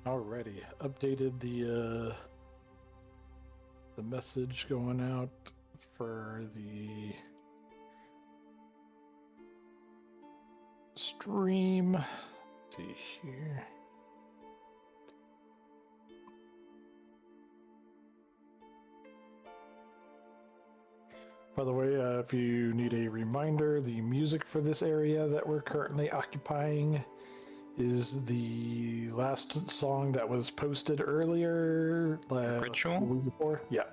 Alrighty, updated the message going out for the stream. Let's see here. By the way, if you need a reminder, the music for this area that we're currently occupying is the last song that was posted earlier. Ritual? The week before? Yeah.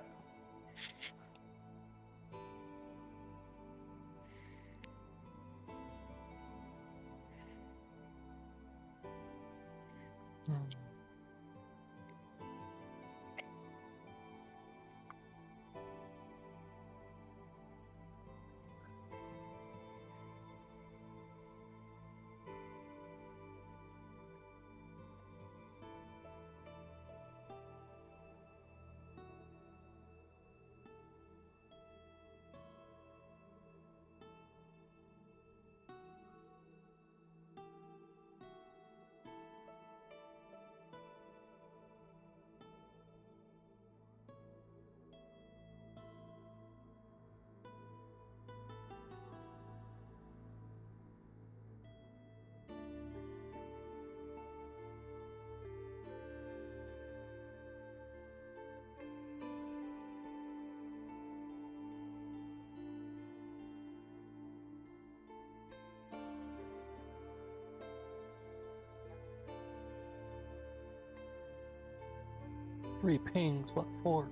Three pings, what for?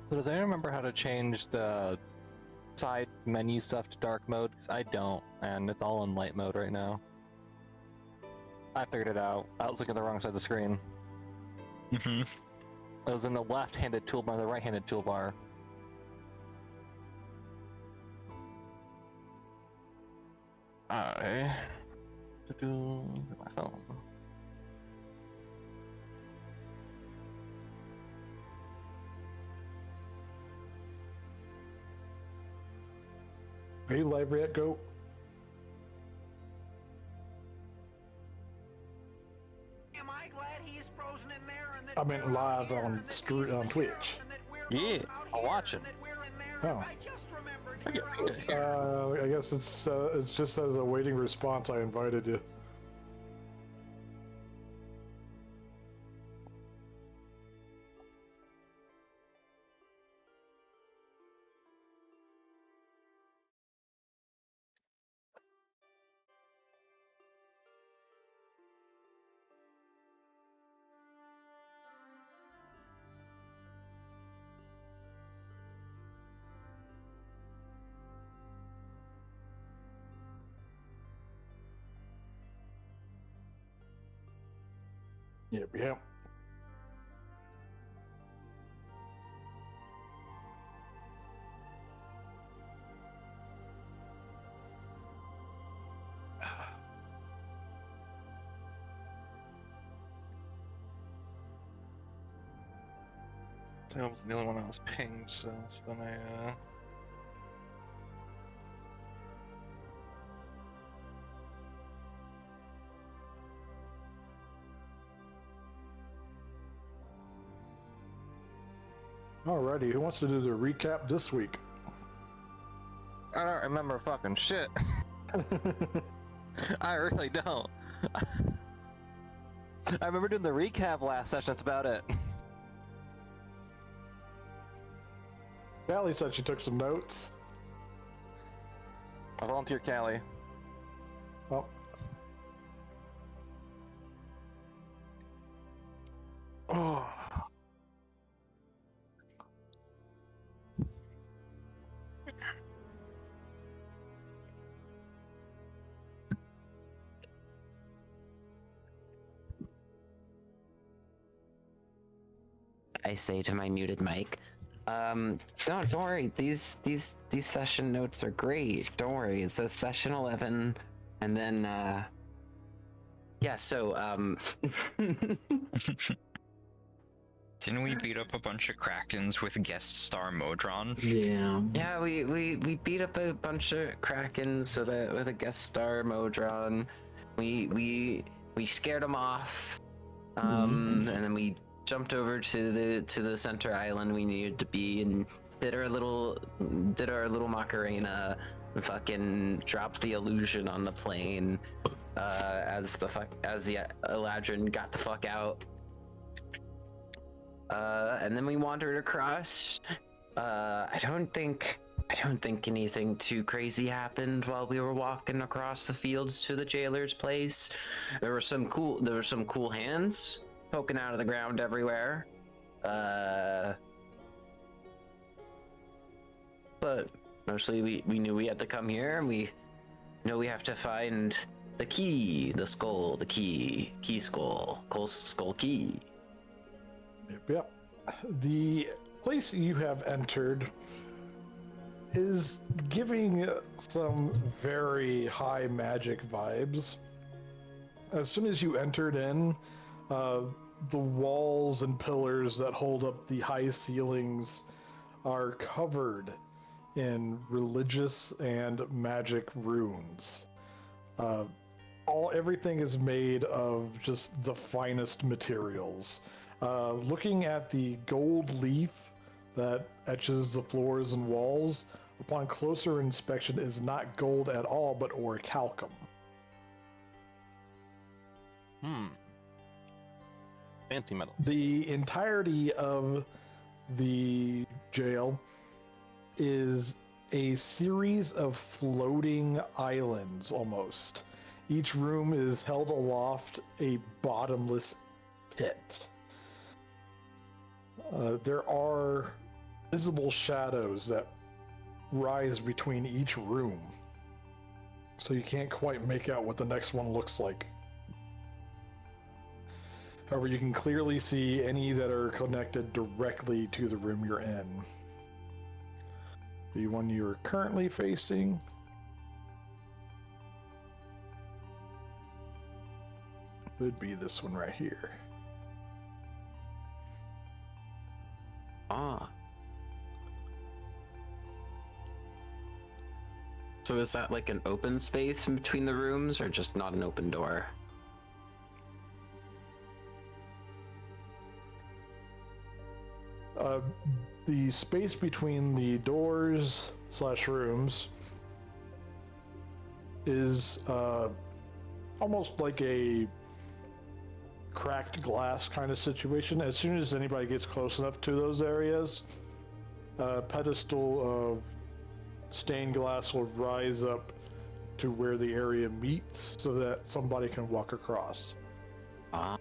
So does anyone remember how to change the side menu stuff to dark mode? Because I don't, and it's all in light mode right now. I figured it out. I was looking at the wrong side of the screen. Mm-hmm. It was in the left-handed toolbar, the right-handed toolbar. I do my phone. Are you live yet, Goat? Am I glad he's frozen in there and that I meant we're out live here on and that he's the Twitch. sheriff and that we're Yeah, both out I'll here watch and it. that we're in there? Oh. I just remembered I get you're out paid. here. I guess it's just as a waiting response. I invited you. Yep. I wasn't the only one I was pinged, so it's been a Alrighty, who wants to do the recap this week? I don't remember fucking shit. I really don't. I remember doing the recap last session, that's about it. Callie said she took some notes. I volunteer Callie. Well, Oh. I say to my muted mic. Don't worry. These session notes are great. Don't worry. It says session 11, and then yeah. So Didn't we beat up a bunch of Krakens with guest star Modron? Yeah. Yeah, we beat up a bunch of Krakens with a guest star Modron. We scared them off. And then we jumped over to the center island we needed to be and did our little Macarena and fucking dropped the illusion on the plane as the Eladrin got the fuck out. And then we wandered across. I don't think anything too crazy happened while we were walking across the fields to the jailer's place. There were some cool hands poking out of the ground everywhere. But mostly we knew we had to come here, and we know we have to find the key, the skull, the key skull key. Yep. The place you have entered is giving some very high magic vibes. As soon as you entered in, the walls and pillars that hold up the high ceilings are covered in religious and magic runes. Everything is made of just the finest materials. Looking at the gold leaf that etches the floors and walls, upon closer inspection is not gold at all, but orichalcum. Fancy metal. The entirety of the jail is a series of floating islands almost. Each room is held aloft a bottomless pit. There are visible shadows that rise between each room, so you can't quite make out what the next one looks like. However, you can clearly see any that are connected directly to the room you're in. The one you're currently facing would be this one right here. Ah. So is that like an open space in between the rooms, or just not an open door? The space between the doors / rooms is almost like a cracked glass kind of situation. As soon as anybody gets close enough to those areas, a pedestal of stained glass will rise up to where the area meets so that somebody can walk across. Ah.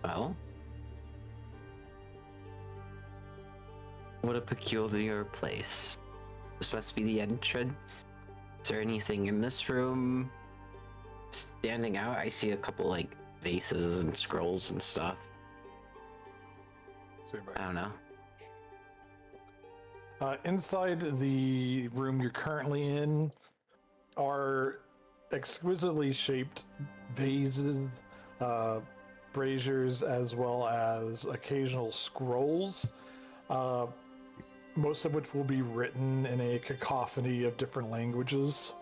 Well, what a peculiar place. This must be the entrance. Is there anything in this room standing out? I see a couple like vases and scrolls and stuff. I don't know. Inside the room you're currently in are exquisitely shaped vases, braziers, as well as occasional scrolls, most of which will be written in a cacophony of different languages.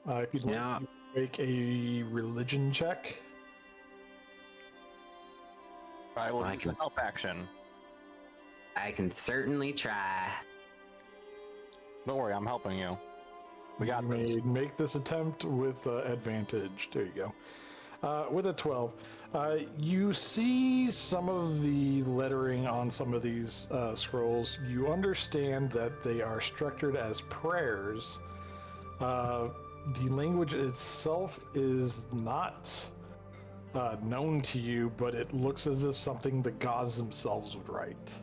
If you'd like to make a religion check. I will I use can- the help action. I can certainly try. Don't worry, I'm helping you. We got You this. may make this attempt with advantage. There you go. With a 12. You see some of the lettering on some of these scrolls. You understand that they are structured as prayers. The language itself is not known to you, but it looks as if something the gods themselves would write.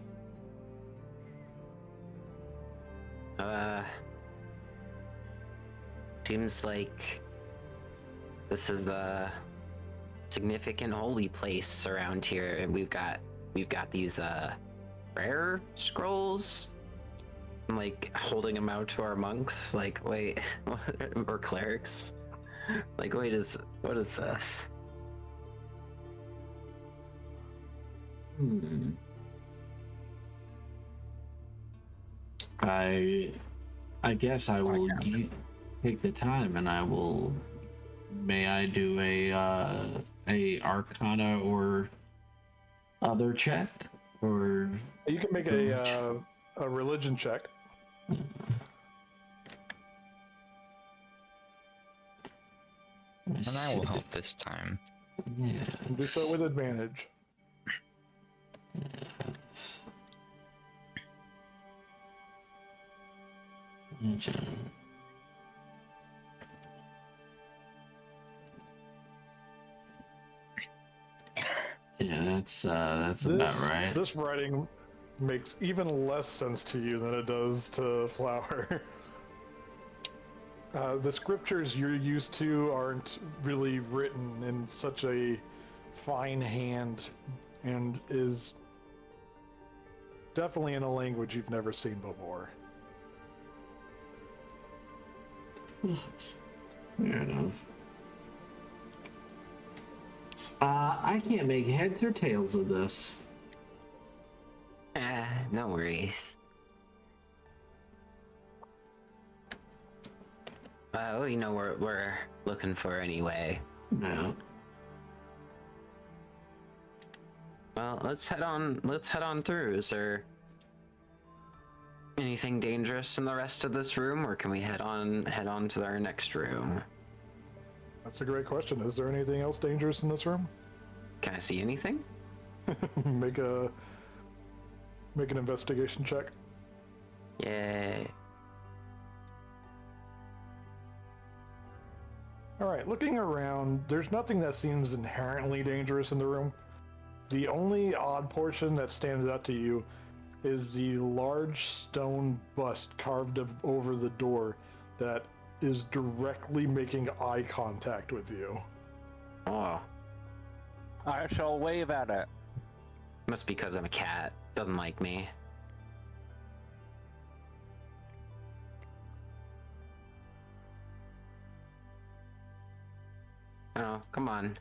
Seems like this is a significant holy place around here, and we've got we've got these prayer scrolls. I'm like holding them out to our monks. Like, wait, or clerics. Like, wait, what is this? I guess I will take the time and I will. May I do a Arcana or other check, or You can make a religion check. And I will help this time. yes. Do so with advantage. Yes. Religion. Yeah, that's about right. This writing makes even less sense to you than it does to Flower. The scriptures you're used to aren't really written in such a fine hand, and is definitely in a language you've never seen before. Fair enough. I can't make heads or tails of this. No worries. We know what we're looking for anyway. No. Well, let's head on through. Is there anything dangerous in the rest of this room, or can we head on to our next room? That's a great question. Is there anything else dangerous in this room? Can I see anything? Make an investigation check. Yay. All right, looking around, there's nothing that seems inherently dangerous in the room. The only odd portion that stands out to you is the large stone bust carved over the door that is directly making eye contact with you. Oh, I shall wave at it. must be because I'm a cat. Doesn't like me. Oh, come on.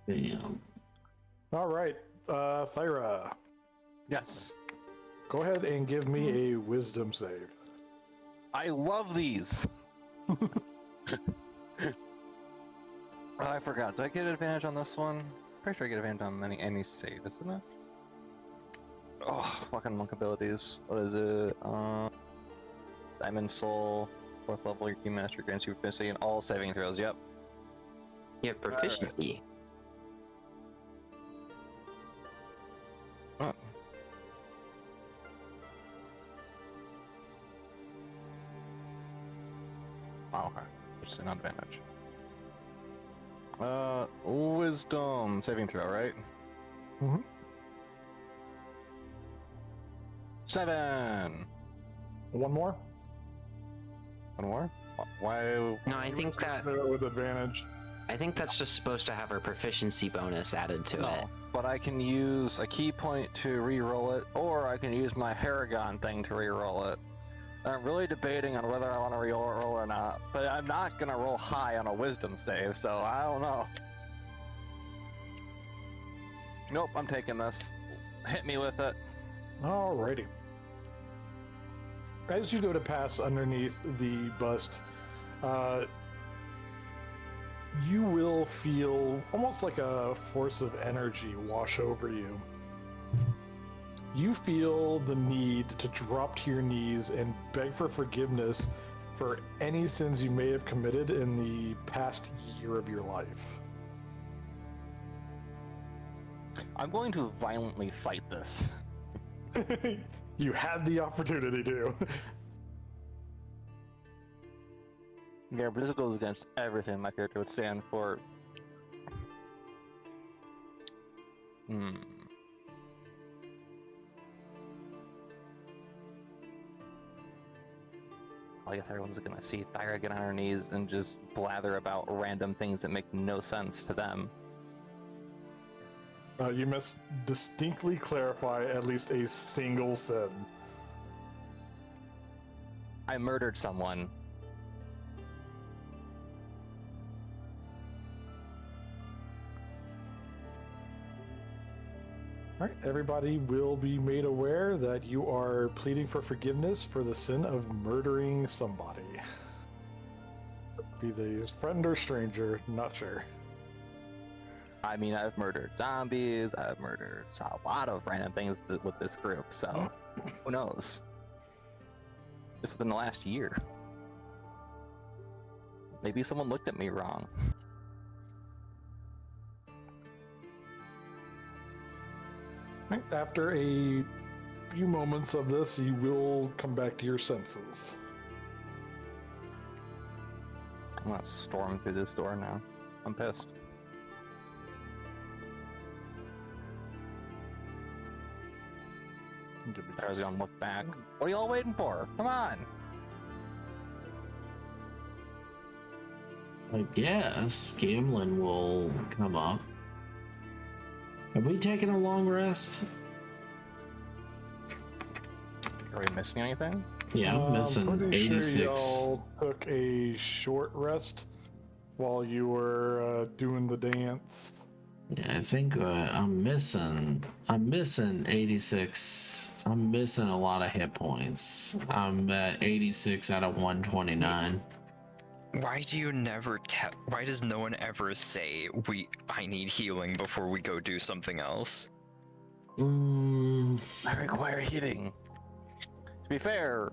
Damn. All right, Thyra, Yes. go ahead and give me a wisdom save. I love these. I forgot. Do I get advantage on this one? Pretty sure I get advantage on any save, isn't it? Oh, fucking monk abilities. What is it? Diamond Soul, 4th level, your key master grants you proficiency in all saving throws. Yep. You have proficiency. Oh. Oh, okay. Just an advantage. Wisdom saving throw, right? Mhm. 7. One more. One more? Why? No, I think With advantage. that's just supposed to have our proficiency bonus added to it. No, but I can use a key point to re-roll it, or I can use my Haragon thing to re-roll it. I'm really debating on whether I want to re-roll or not, but I'm not gonna roll high on a wisdom save, so I don't know. Nope, I'm taking this. Hit me with it. Alrighty. As you go to pass underneath the bust, you will feel almost like a force of energy wash over you. You feel the need to drop to your knees and beg for forgiveness for any sins you may have committed in the past year of your life. I'm going to violently fight this. You had the opportunity to. Yeah, but this goes against everything my character would stand for. I guess everyone's gonna see Thyra get on her knees and just blather about random things that make no sense to them. You must distinctly clarify at least a single sin. I murdered someone. All right, everybody will be made aware that you are pleading for forgiveness for the sin of murdering somebody. Be they friend or stranger, not sure. I mean, I've murdered zombies, I've murdered a lot of random things with this group, so who knows? Just within the last year. Maybe someone looked at me wrong. Right, after a few moments of this, you will come back to your senses. I'm gonna storm through this door now. I'm pissed. I was gonna look back. What are y'all waiting for? Come on! I guess Gamlin will come up. Have we taken a long rest? Are we missing anything? Yeah, I'm missing pretty 86. Sure y'all took a short rest while you were doing the dance. Yeah, I think I'm missing 86. I'm missing a lot of hit points. I'm at 86 out of 129. Why do you never tell? Why does no one ever say I need healing before we go do something else? I require healing. To be fair,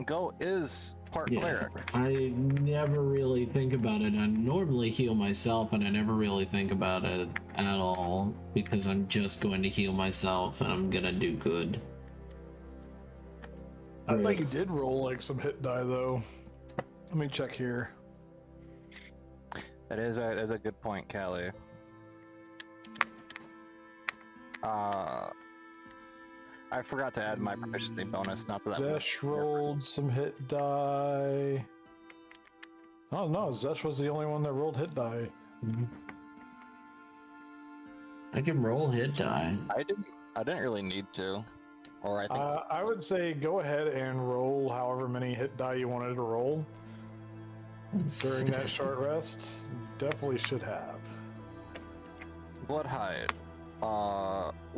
Go is part cleric. I never really think about it. I normally heal myself, and I never really think about it at all because I'm just going to heal myself and I'm gonna do good. I think you did roll like some hit die though. Let me check here. That is a good point, Callie. I forgot to add my proficiency bonus. Not that Zesh rolled some hit die. Oh no, Zesh was the only one that rolled hit die. I can roll hit die. I didn't really need to. Or I think so. I would say go ahead and roll however many hit die you wanted to roll during that short rest. You definitely should have. Bloodhide.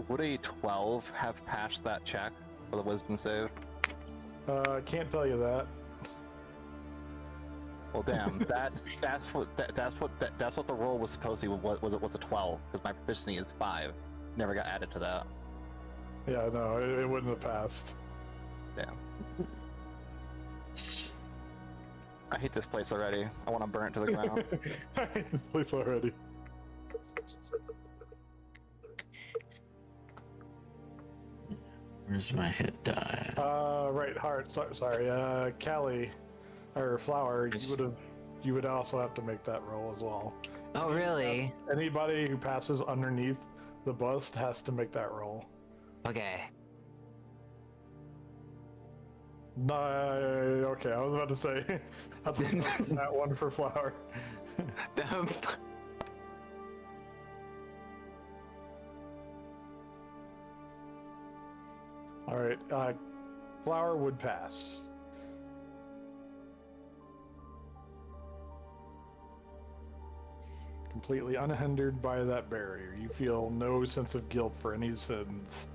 Would a 12 have passed that check for the wisdom save? Can't tell you that. Well, damn. that's what the roll was supposed to be. Was a 12 because my proficiency is 5. Never got added to that. Yeah, no, it wouldn't have passed. Damn. I hate this place already. I want to burn it to the ground. I hate this place already. Where's my hit die? Right, Heart. Sorry, Callie, or Flower. You would also have to make that roll as well. Oh, really? Anybody who passes underneath the bust has to make that roll. Okay. No, okay. I was about to say, I thought that one for Flower. All right, Flower would pass. Completely unhindered by that barrier. You feel no sense of guilt for any sins.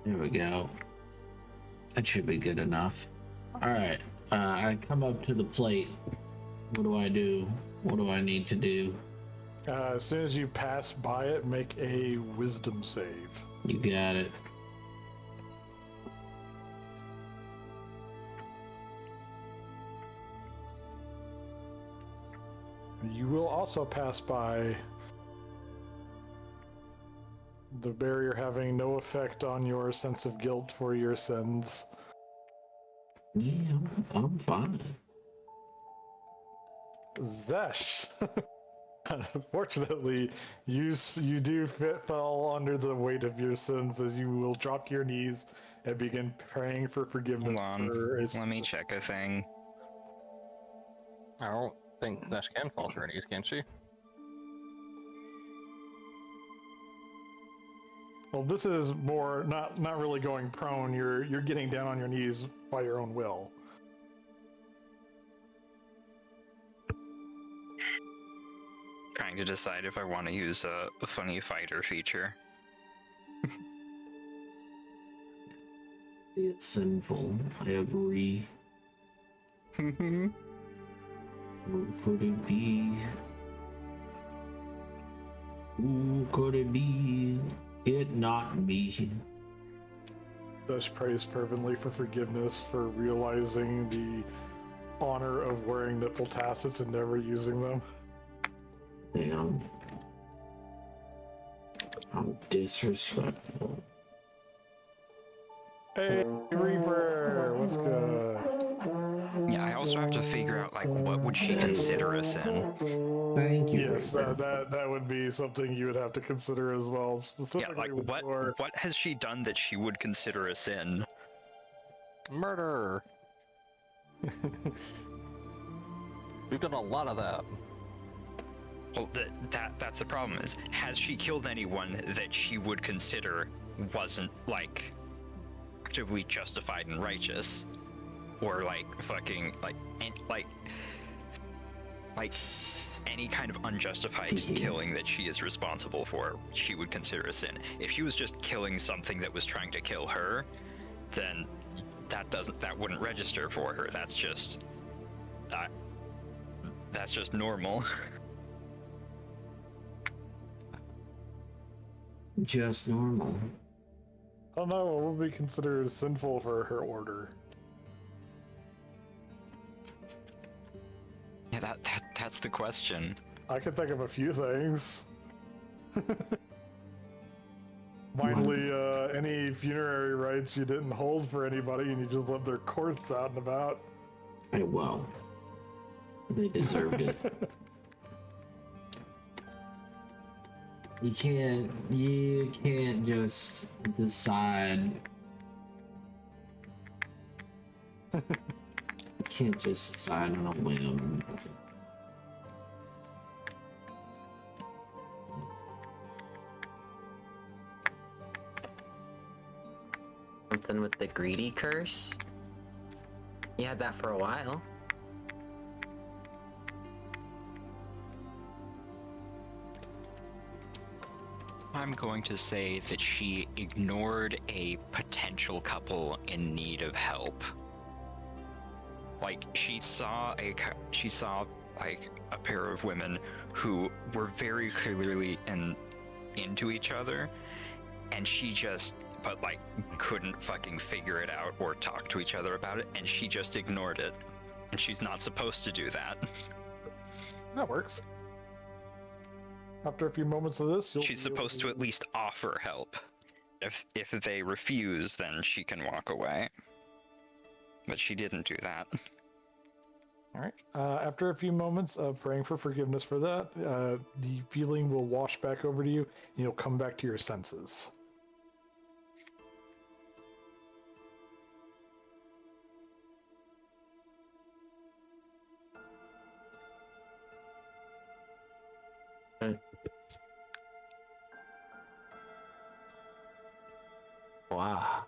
There we go. That should be good enough. Alright, I come up to the plate. What do I do? What do I need to do? As soon as you pass by it, make a wisdom save. You got it. You will also pass by the barrier having no effect on your sense of guilt for your sins. Yeah, I'm fine. Zesh. Unfortunately, you do fall under the weight of your sins as you will drop to your knees and begin praying for forgiveness. Hold on. For Let me check a thing. I don't think that she can fall to her knees, can she? Well, this is more not really going prone. You're getting down on your knees by your own will. Trying to decide if I want to use a funny fighter feature. It's sinful. I agree. What could it be? Who could it be? It not me. Thus prays fervently for forgiveness for realizing the honor of wearing nipple tassets and never using them. Damn. How disrespectful. Hey, Reaper, what's good? Yeah, I also have to figure out, like, what would she consider a sin? Thank you. Yes, that would be something you would have to consider as well. Yeah, Specifically, like, with your... what has she done that she would consider a sin? Murder! We've done a lot of that. Well, that's the problem is, has she killed anyone that she would consider wasn't, like, actively justified and righteous? Or, like, fucking, like any kind of unjustified killing that she is responsible for, she would consider a sin. If she was just killing something that was trying to kill her, then that wouldn't register for her. That's just normal. Just normal. I don't know, what would be considered sinful for her order? Yeah, that's the question. I can think of a few things. Mindly, any funerary rites you didn't hold for anybody and you just left their corpse out and about. Hey, well. They deserved it. You can't just decide. You can't just decide on a whim. Something with the greedy curse? You had that for a while. I'm going to say that she ignored a potential couple in need of help. Like, she saw like a pair of women who were very clearly into each other, and she just couldn't fucking figure it out or talk to each other about it, and she just ignored it. And she's not supposed to do that. That works. After a few moments of this, She's supposed to at least offer help. If they refuse, then she can walk away. But she didn't do that. All right. After a few moments of praying for forgiveness for that, the feeling will wash back over to you, and you'll come back to your senses. Wow.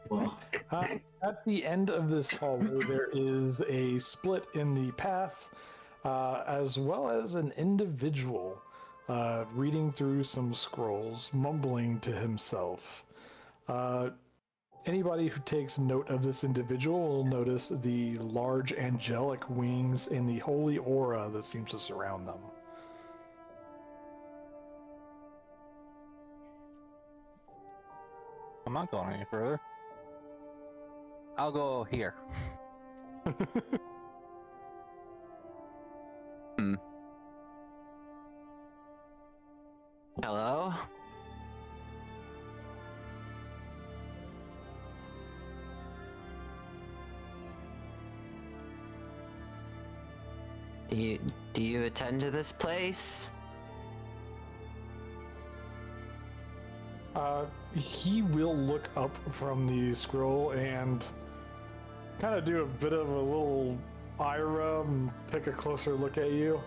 Well, At the end of this hallway, there is a split in the path, as well as an individual reading through some scrolls, mumbling to himself. Anybody who takes note of this individual will notice the large angelic wings and the holy aura that seems to surround them. I'm not going any further. I'll go here. Hello? Do you attend to this place? He will look up from the scroll and kind of do a bit of a little eye rub and take a closer look at you.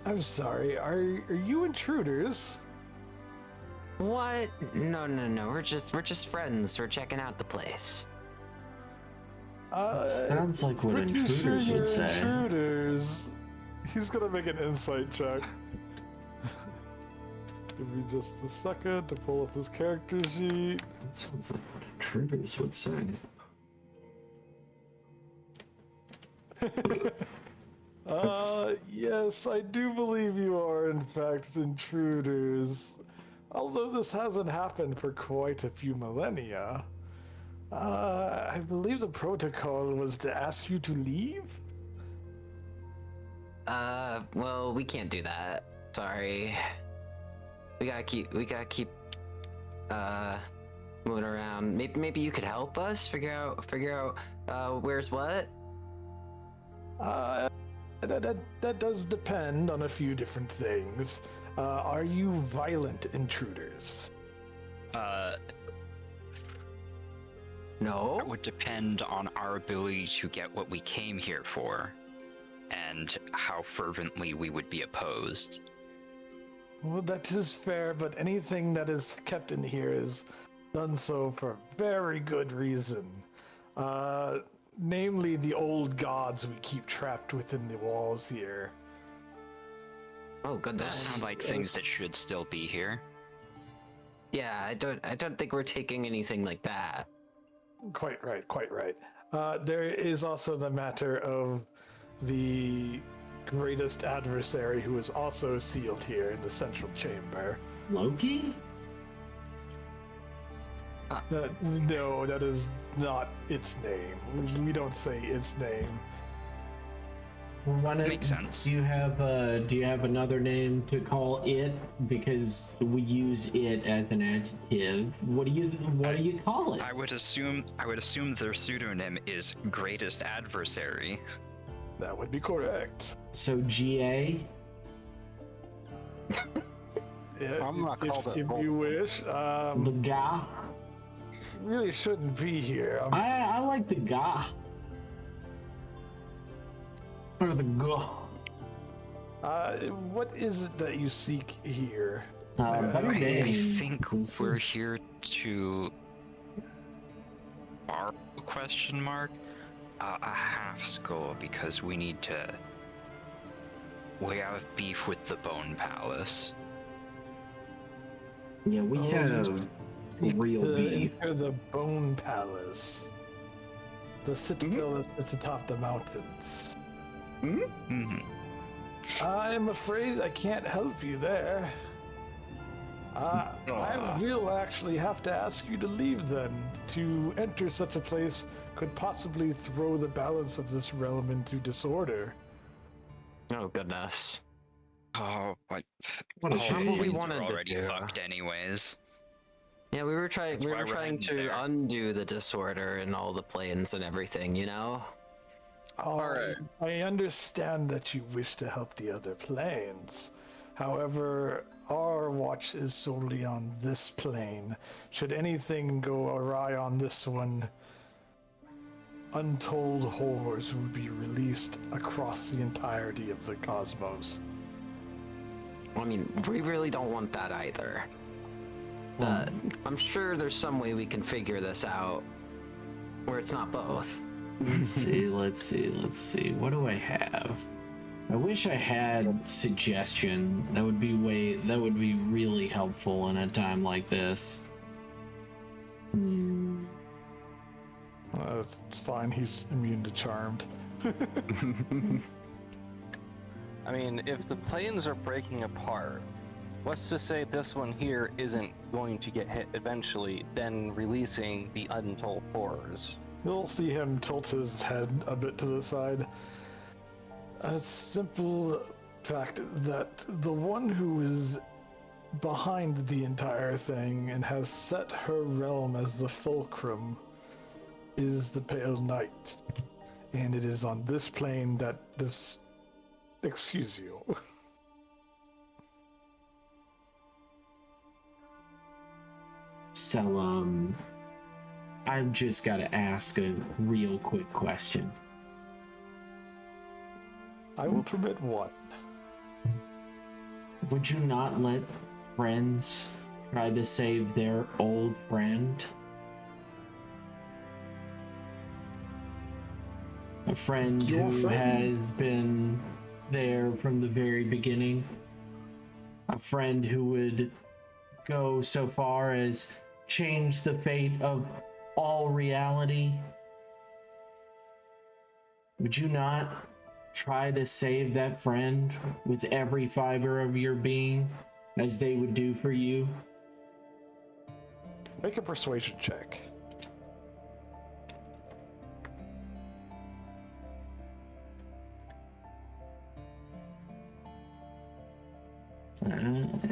I'm sorry, are you intruders? What? No. We're just friends. We're checking out the place. Sounds like what Pretty intruders sure would you're say. Intruders. He's gonna make an insight check. Give me just a second to pull up his character sheet. That sounds like what intruders would say. Yes, I do believe you are in fact intruders. Although this hasn't happened for quite a few millennia. I believe the protocol was to ask you to leave? Well, we can't do that. Sorry. We gotta keep, moving around. Maybe you could help us figure out, where's what? That does depend on a few different things. Are you violent intruders? No. It would depend on our ability to get what we came here for, and how fervently we would be opposed. Well, that is fair, but anything that is kept in here is done so for very good reason. Namely the old gods we keep trapped within the walls here. Oh Those goodness. sound like things that should still be here. Yeah, I don't think we're taking anything like that. Quite right, quite right. There is also the matter of the greatest adversary who is also sealed here in the central chamber. Loki? No, that is not its name. We don't say its name. Well, why not, Makes sense. Do you have another name to call it? Because we use it as an adjective. What do you call it? I would assume their pseudonym is Greatest Adversary. That would be correct. So GA? I'm not called it if Volt. you wish. The guy? Really shouldn't be here. I like the guy. Or the guy. What is it that you seek here? Better I day. think we're here to borrow ? A half skull, because we have beef with the Bone Palace. Yeah, we have real beef. Enter the Bone Palace. The citadel that sits atop the mountains. Mm-hmm. I'm afraid I can't help you there. I will actually have to ask you to leave then. To enter such a place could possibly throw the balance of this realm into disorder. Oh goodness. Oh, what? What a shame. What we we're wanted to already do. fucked anyways. Yeah, we were trying. That's We why were we're trying heading to there. undo the disorder and all the planes and everything. You know. Alright. I understand that you wish to help the other planes. However, our watch is solely on this plane. Should anything go awry on this one, untold horrors would be released across the entirety of the cosmos. I mean, we really don't want that either. I'm sure there's some way we can figure this out, where it's not both. Let's see. What do I have? I wish I had suggestion. That would be really helpful in a time like this. It's fine, he's immune to charmed. I mean, if the planes are breaking apart, let's just say this one here isn't going to get hit eventually, then releasing the untold horrors. You'll see him tilt his head a bit to the side. A simple fact that the one who is behind the entire thing and has set her realm as the fulcrum is the Pale Knight. And it is on this plane that this... Excuse you. So, I've just got to ask a real quick question. I will permit one. Would you not let friends try to save their old friend? A friend Your who friend? has been there from the very beginning. A friend who would go so far as change the fate of all reality. Would you not try to save that friend with every fiber of your being, as they would do for you? Make a persuasion check.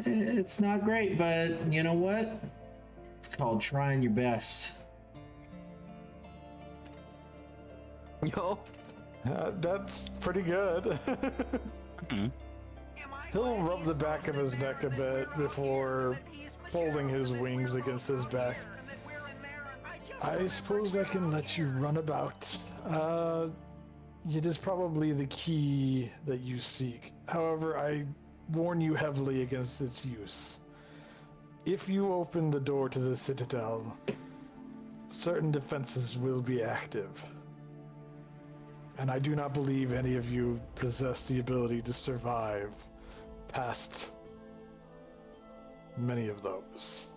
It's not great, but you know what? It's called trying your best. Yo. That's pretty good. He'll rub the back of his neck a bit before folding his wings against his back. I suppose I can let you run about. It is probably the key that you seek. However, I warn you heavily against its use. If you open the door to the Citadel, certain defenses will be active. And I do not believe any of you possess the ability to survive past many of those.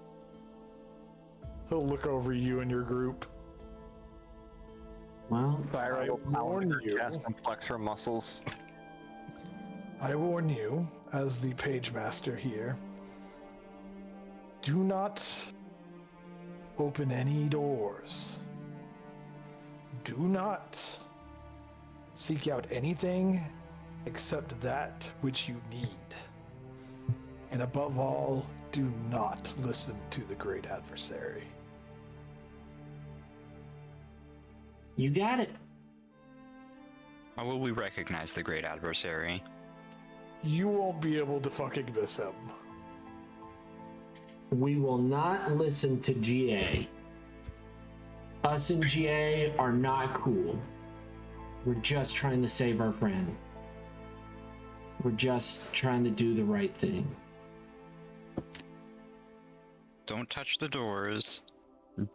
He'll look over you and your group. Well, Thyra will I pound warn her you. chest and flex her muscles. I warn you, as the page master here, do not open any doors. Do not seek out anything except that which you need. And above all, do not listen to the great adversary. you got it. How will we recognize the great adversary? You won't be able to fucking miss him. We will not listen to GA. Us and GA are not cool. We're just trying to save our friend. We're just trying to do the right thing. Don't touch the doors.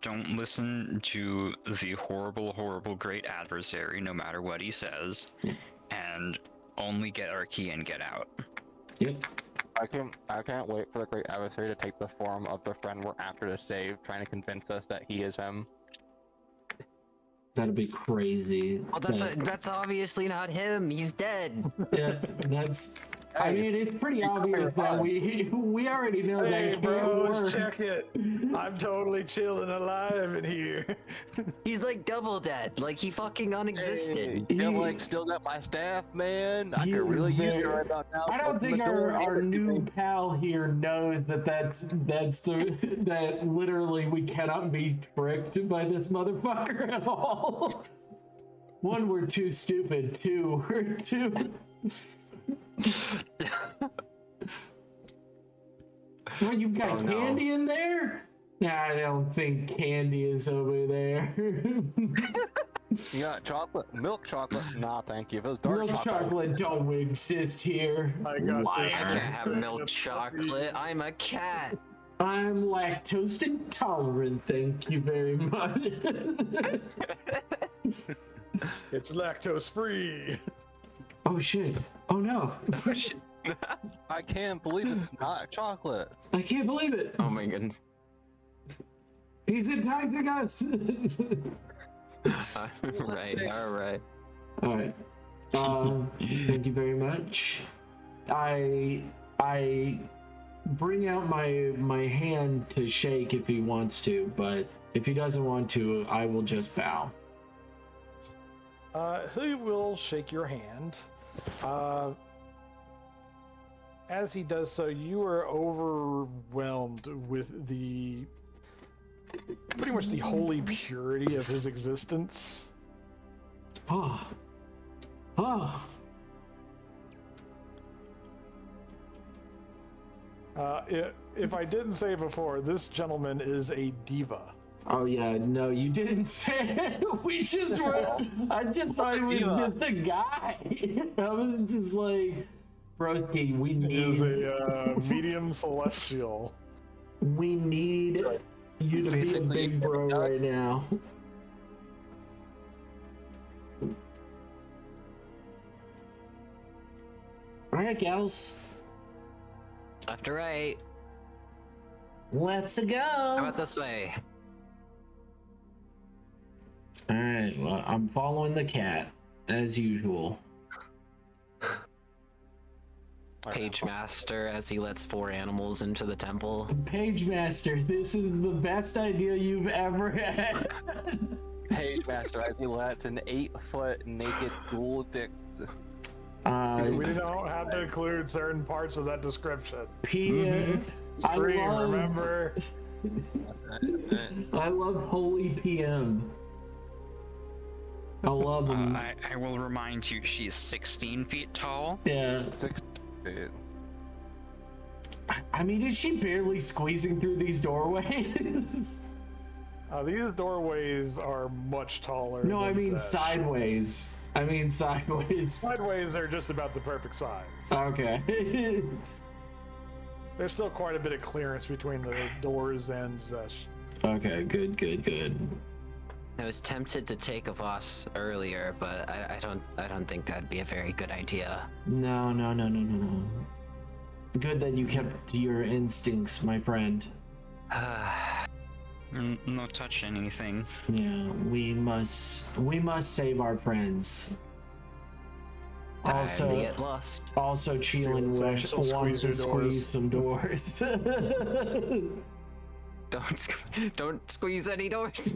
Don't listen to the horrible, horrible great adversary, no matter what he says. And only get our key and get out. Yep. I can't wait for the great adversary to take the form of the friend we're after to save, trying to convince us that he is him. That'd be crazy. Well, that's obviously not him. He's dead. Yeah, that's. I Hey, mean, it's pretty obvious that we already know Hey, that can't bros, work. check it. I'm totally chilling alive in here. He's like double dead. Like he fucking unexisted. Hey, you like still got my staff, man? I He could really is use it very- right about now. I don't Open think the door, our give it to new me. pal here knows that's that literally we cannot be tricked by this motherfucker at all. One, we're too stupid. Two, we're too. What, you've got Oh, no. candy in there? Nah, I don't think candy is over there. You got chocolate? Milk chocolate? Nah, thank you. If it was dark Milk chocolate don't exist here. I got I this. can't have milk chocolate. I'm a cat. I'm lactose intolerant, thank you very much. It's lactose free. Oh shit. Oh no. I can't believe it's not chocolate. I can't believe it. Oh my god. He's enticing us. Right. All right. Alright. Thank you very much. I bring out my hand to shake if he wants to, but if he doesn't want to, I will just bow. He will shake your hand. As he does so, you are overwhelmed with pretty much the holy purity of his existence. Oh. Oh. If I didn't say before, this gentleman is a diva. Oh yeah, no, you didn't say it. We just were. I just thought he was just a guy. I was just like, broski, we He is need a medium celestial. you to be a Basically, big bro right now. All right, gals, Left to right. let's How go. about this way? All right, well, I'm following the cat as usual. Page Master as he lets 4 animals into the temple. Page Master, this is the best idea you've ever had. Page Master as he lets an 8-foot naked ghoul dick. We don't have to include certain parts of that description. PM. Scream, remember? I love Holy PM. I love him. I will remind you, she's 16 feet tall. Yeah. 6 feet. I mean, is she barely squeezing through these doorways? These doorways are much taller. No, than I mean Zesh. sideways. Sideways are just about the perfect size. Okay. There's still quite a bit of clearance between the doors and Zesh. Okay, good. I was tempted to take a Voss earlier, but I don't think that'd be a very good idea. No. Good that you kept your instincts, my friend. No touch anything. Yeah, we must save our friends. Time to Also, get lost. Cheelin wants to squeeze some doors. Don't squeeze any doors.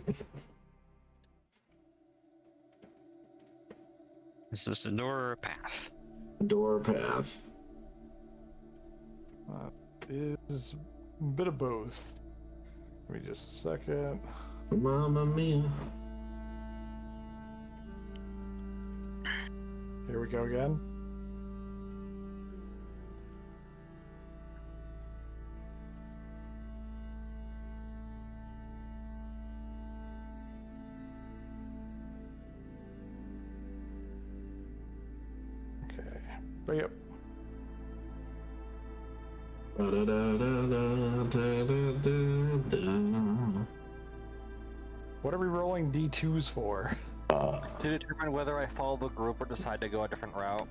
Is this a door or a path? Door path. Is a bit of both. Give me just a second. Mamma mia. Here we go again. Okay. Bring it. What are we rolling D2s for? To determine whether I follow the group or decide to go a different route.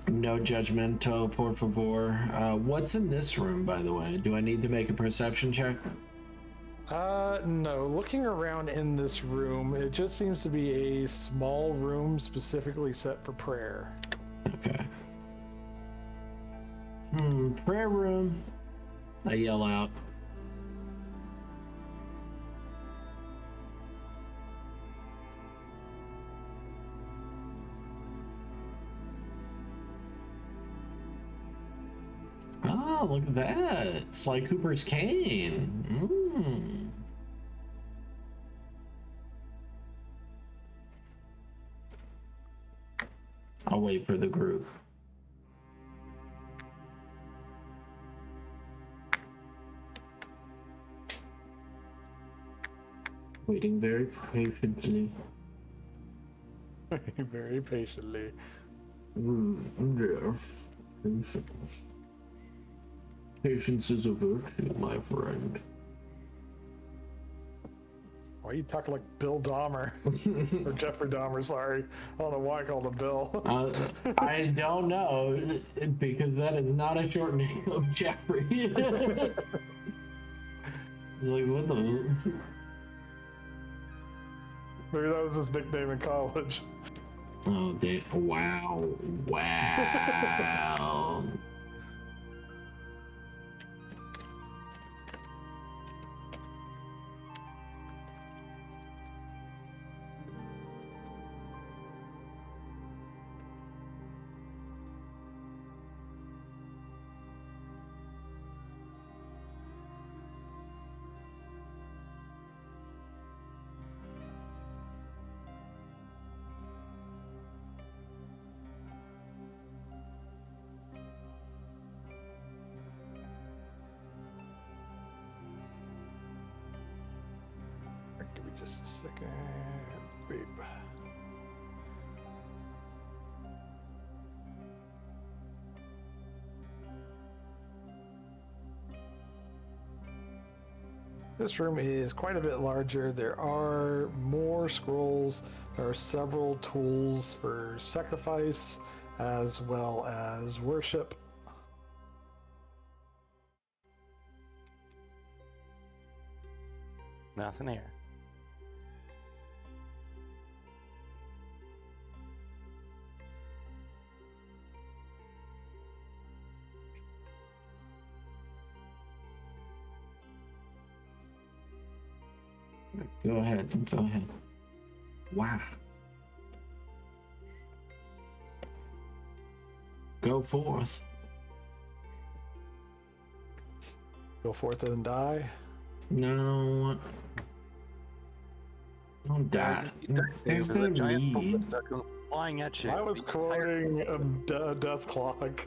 No judgmento, por favor. What's in this room, by the way? Do I need to make a perception check? No. Looking around in this room, it just seems to be a small room specifically set for prayer. Okay. Prayer room. I yell out. Oh, look at that. Sly Cooper's cane. I'll wait for the group. Waiting very patiently. Very patiently. Yes. Patience. Patience is a virtue, my friend. Why you talk like Bill Dahmer? Or Jeffrey Dahmer, sorry. I don't know why I called him Bill. I don't know, because that is not a short name of Jeffrey. It's like, what the... Maybe that was his nickname in college. Oh, wow. Wow. Just a second. Babe. This room is quite a bit larger. There are more scrolls. There are several tools for sacrifice as well as worship. Nothing here. Go ahead. Go ahead. Wow. Go forth. Go forth and die. No. Don't die. There's no need. Flying at you. I was quoting a death clock.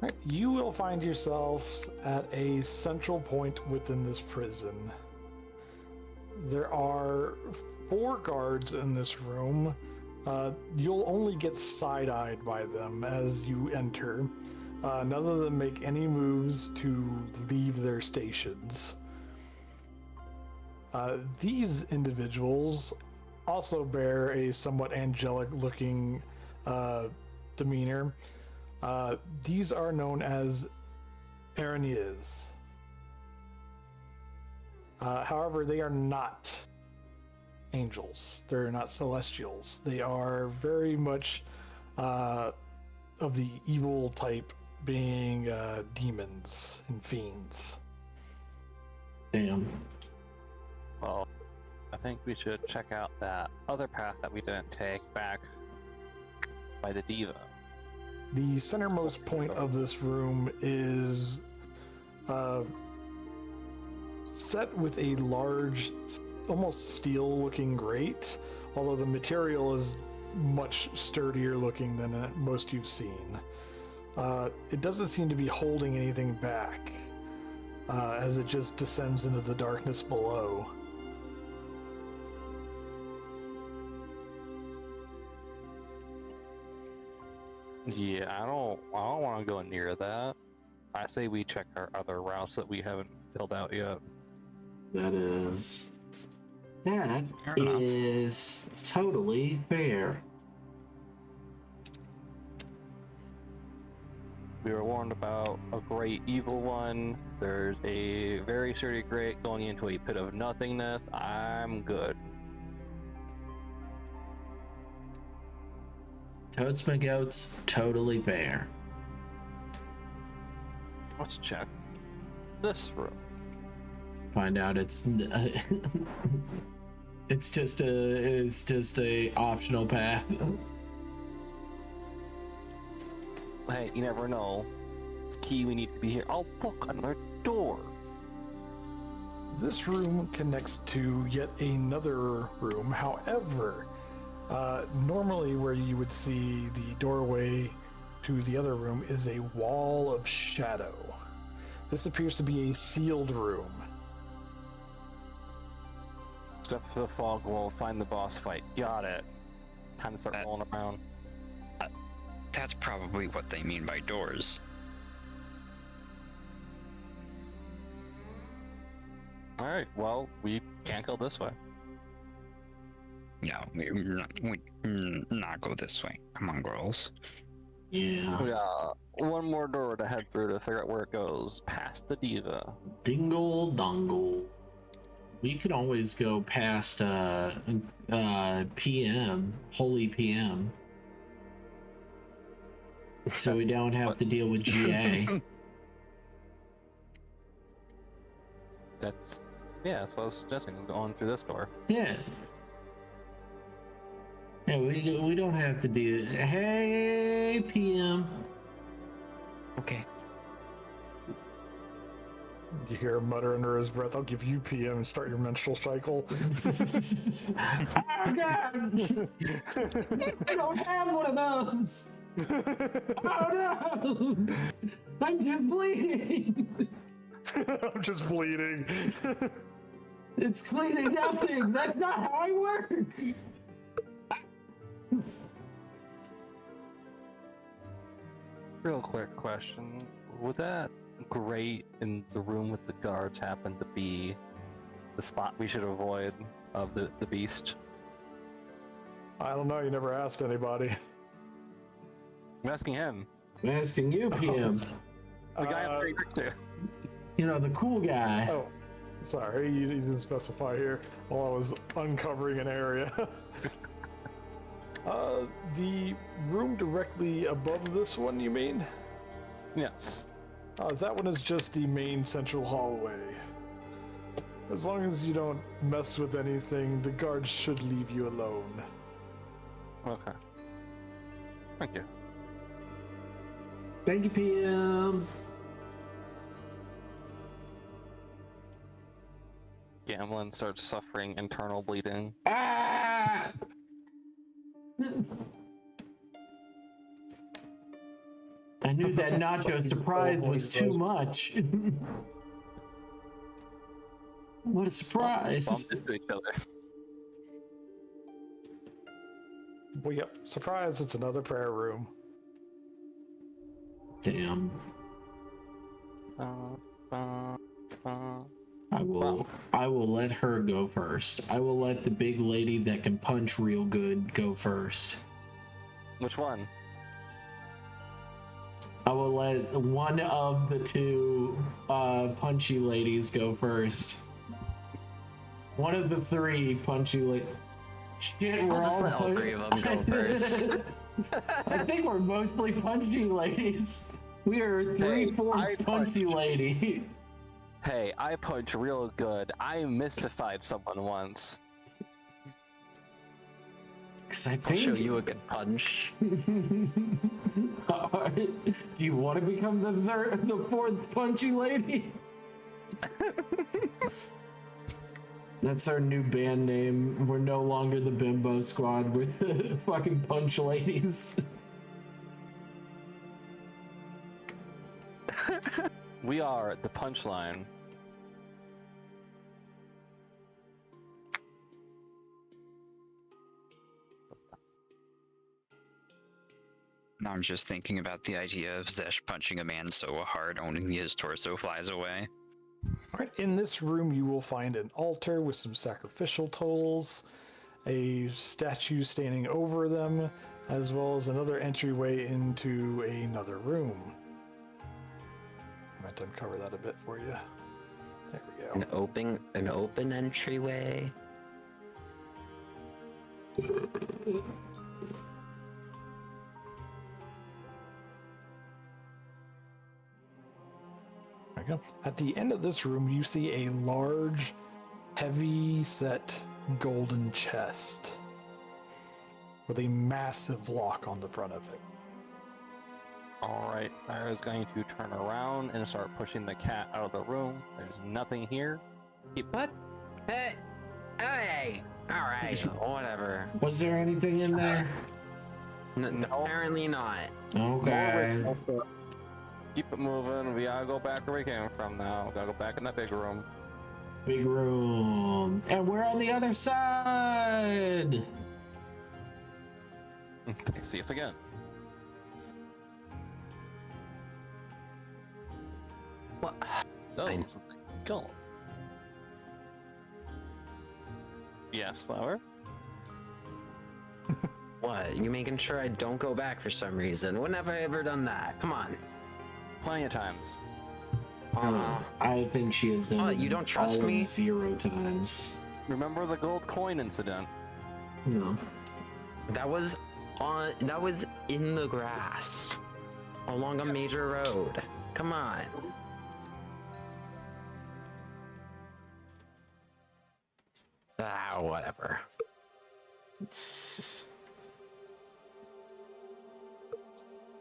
Right, you will find yourselves at a central point within this prison. There are 4 guards in this room. You'll only get side-eyed by them as you enter. None of them make any moves to leave their stations. These individuals also bear a somewhat angelic-looking demeanor. These are known as Aranias. However, they are not angels. They're not celestials. They are very much of the evil type, being demons and fiends. Damn. Well, I think we should check out that other path that we didn't take back by the diva. The centermost point of this room is set with a large, almost steel-looking grate, although the material is much sturdier looking than most you've seen. It doesn't seem to be holding anything back, as it just descends into the darkness below. Yeah, I don't want to go near that. I say we check our other routes that we haven't filled out yet. That is Fair enough. totally fair. We were warned about a great evil one. There's a very sturdy grate going into a pit of nothingness. I'm good. Totes my goats, totally fair. Let's check this room. Find out it's just a optional path. Hey, you never know. Key, we need to be here. Oh, look, another door. This room connects to yet another room. However, normally where you would see the doorway to the other room is a wall of shadow. This appears to be a sealed room. Step to the fog wall, find the boss fight. Got it. Time to start rolling around. That's probably what they mean by doors. Alright, well, we can't go this way. No, we not go this way. Come on, girls. Yeah. We got one more door to head through to figure out where it goes. Past the diva. Dingle dongle. We could always go past PM, Holy PM. So we don't have to deal with GA. That's what I was suggesting, is going through this door. Yeah. Yeah, we don't have to do. Hey, PM. Okay. You hear him mutter under his breath, "I'll give you PM and start your menstrual cycle." Oh God! I don't have one of those. Oh no! I'm just bleeding! I'm just bleeding. It's cleaning nothing! That's not how I work! Real quick question. Would that grate in the room with the guards happen to be the spot we should avoid of the beast? I don't know, you never asked anybody. I'm asking him. I'm asking you, PM. The guy I'm very next to. You know, the cool guy. Oh, sorry, you didn't specify here while I was uncovering an area. The room directly above this one, you mean? Yes. That one is just the main central hallway. As long as you don't mess with anything, the guards should leave you alone. Okay. Thank you. Thank you, PM. Gamlin starts suffering internal bleeding. Ah! I knew that nacho surprise was too much. What a surprise! Bumped into each other. Well, yep, surprise, it's another prayer room. Damn. Wow. I will let her go first. I will let the big lady that can punch real good go first. Which one? I will let one of the two punchy ladies go first. One of the three punchy ladies. Shit, we're I'll just all let all three of them go first. I think we're mostly punchy ladies. We are Hey, 3/4 I punchy punched. lady. Hey, I punch real good. I mystified someone once. Cause I I'll think. show you a good punch. Do you want to become the fourth punchy lady? That's our new band name. We're no longer the Bimbo Squad. We're the fucking punch ladies. We are the punchline. Now I'm just thinking about the idea of Zesh punching a man so hard only his torso flies away. Alright, in this room you will find an altar with some sacrificial tools, a statue standing over them, as well as another entryway into another room. I meant to uncover that a bit for you. There we go. An open entryway. There we go. At the end of this room, you see a large, heavy-set golden chest with a massive lock on the front of it. Alright, I was going to turn around and start pushing the cat out of the room. There's nothing here. What? Hey! Hey! Alright, whatever. Was there anything in there? No. Apparently not. Okay. Keep it moving. We gotta go back where we came from now. We gotta go back in that big room. Big room. And we're on the other side. See us again. What? Oh, I- something. Go. Yes, Flower? What? You making sure I don't go back for some reason? When have I ever done that? Come on. Plenty of times. I think she has done What, you don't trust all me? 0 times. Remember the gold coin incident? No. That was in the grass. Along a major road. Come on. Ah, whatever.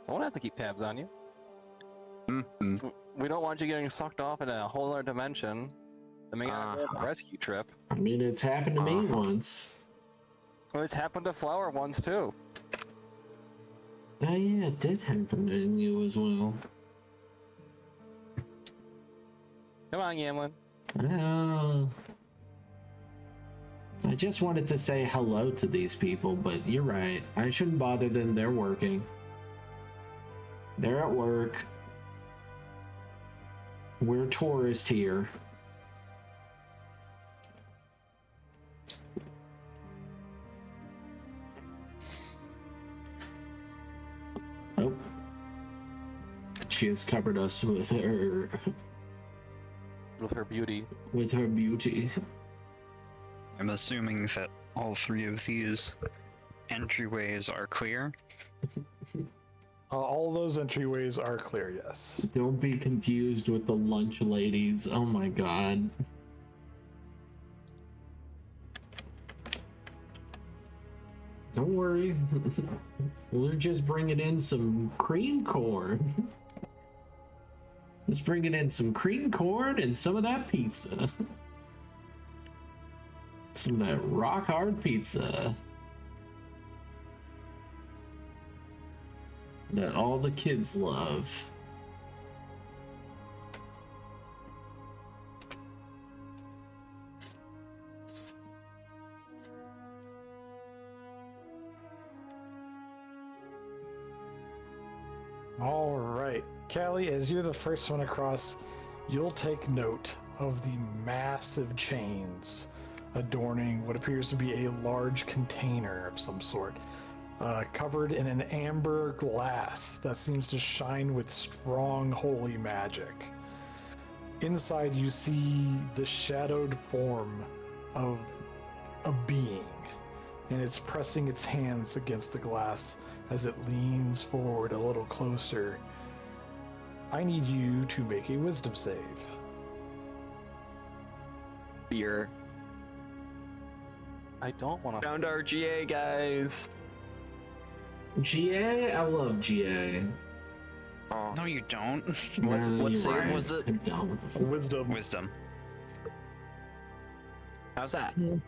Someone has to keep tabs on you. Mm-hmm. We don't want you getting sucked off in a whole other dimension. I mean, a rescue trip. I mean, it's happened to me once. Well, it's happened to Flower once too. Oh yeah, it did happen to you as well. Come on, Yamlin. Oh. I just wanted to say hello to these people, but you're right. I shouldn't bother them. They're working. They're at work. We're tourists here. Oh. She has covered us with her Beauty. with her beauty. I'm assuming that all three of these entryways are clear. All those entryways are clear, yes. Don't be confused with the lunch ladies. Oh my god. Don't worry. We're just bringing in some cream corn. Just bringing in some cream corn and some of that pizza. Some of that rock hard pizza. That all the kids love. All right, Callie, as you're the first one across, you'll take note of the massive chains adorning what appears to be a large container of some sort, covered in an amber glass that seems to shine with strong holy magic. Inside, you see the shadowed form of a being, and it's pressing its hands against the glass as it leans forward a little closer. I need you to make a wisdom save. Beer. I don't want to. Found our GA, guys. GA? I love GA. Oh. No, you don't. What you're save right. was it? I don't. Wisdom. Wisdom. How's that? All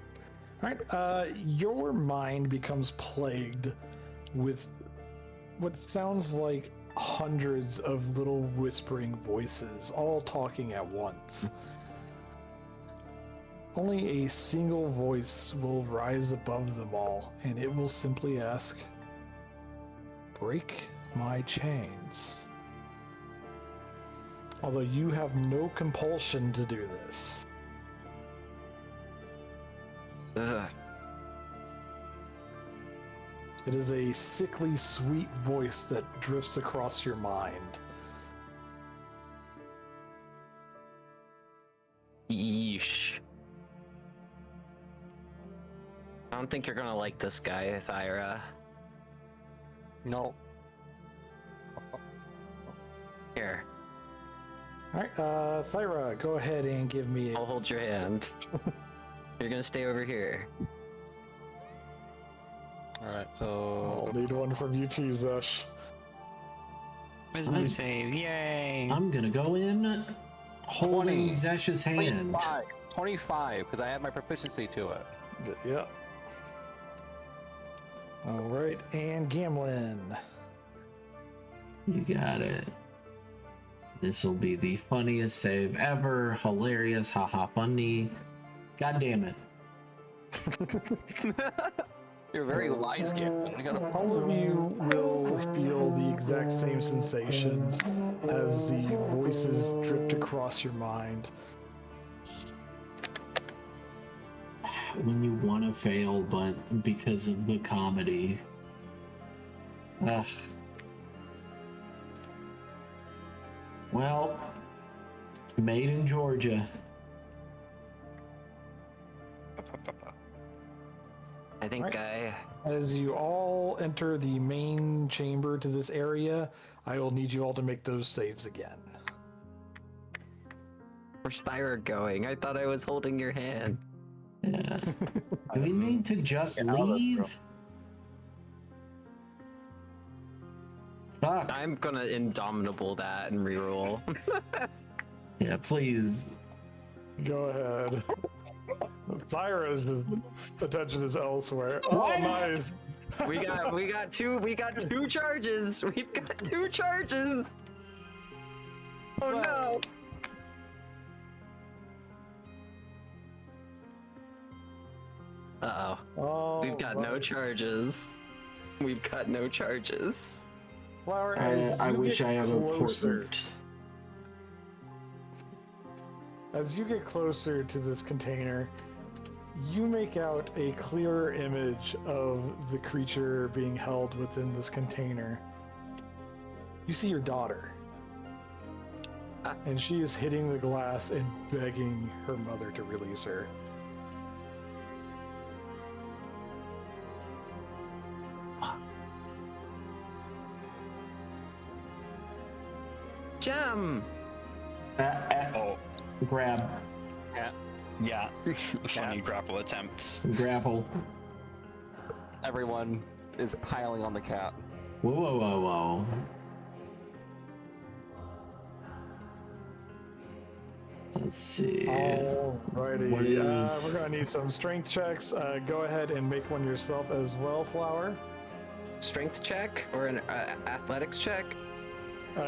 right. Your mind becomes plagued with what sounds like hundreds of little whispering voices, all talking at once. Only a single voice will rise above them all, and it will simply ask, "Break my chains." Although you have no compulsion to do this. Ugh. It is a sickly sweet voice that drifts across your mind. Yeesh. I don't think you're gonna like this guy, Thyra. No. Here, Alright, Thyra, go ahead and give me I'll hold your hand. You're gonna stay over here. Alright, so. I'll need one from you too, Zesh. Wisdom I'm- save, yay! I'm gonna go in holding 20. Zesh's hand. 25, because I add my proficiency to it. Yep. Alright, and Gamlin. You got it. This will be the funniest save ever. Hilarious, haha, funny. God damn it. You're very wise, Gavin. You gotta. All of you will feel the exact same sensations as the voices drift across your mind. When you want to fail, but because of the comedy. Ugh. Well, made in Georgia. I think Right. As you all enter the main chamber to this area, I will need you all to make those saves again. Where's Thyra going? I thought I was holding your hand. Yeah. Do we need to just Yeah, that's leave? Fuck. I'm gonna indomitable that and reroll. Yeah, please. Go ahead. Thyra's just attention is elsewhere. Oh, What? nice. We got two charges. We've got 2 charges. Oh no. Uh-oh. Oh, We've got no charges. We've got no charges. Flower, I as you wish get I have closer, important. as you get closer to this container, you make out a clearer image of the creature being held within this container. You see your daughter. And she is hitting the glass and begging her mother to release her. Gem. Oh, Grab. yeah. Funny grapple attempts. Grapple. Everyone is piling on the cat. Whoa, whoa, whoa, whoa. Let's see. Alrighty. What is- We're gonna need some strength checks. Go ahead and make one yourself as well, Flower. Strength check or an athletics check?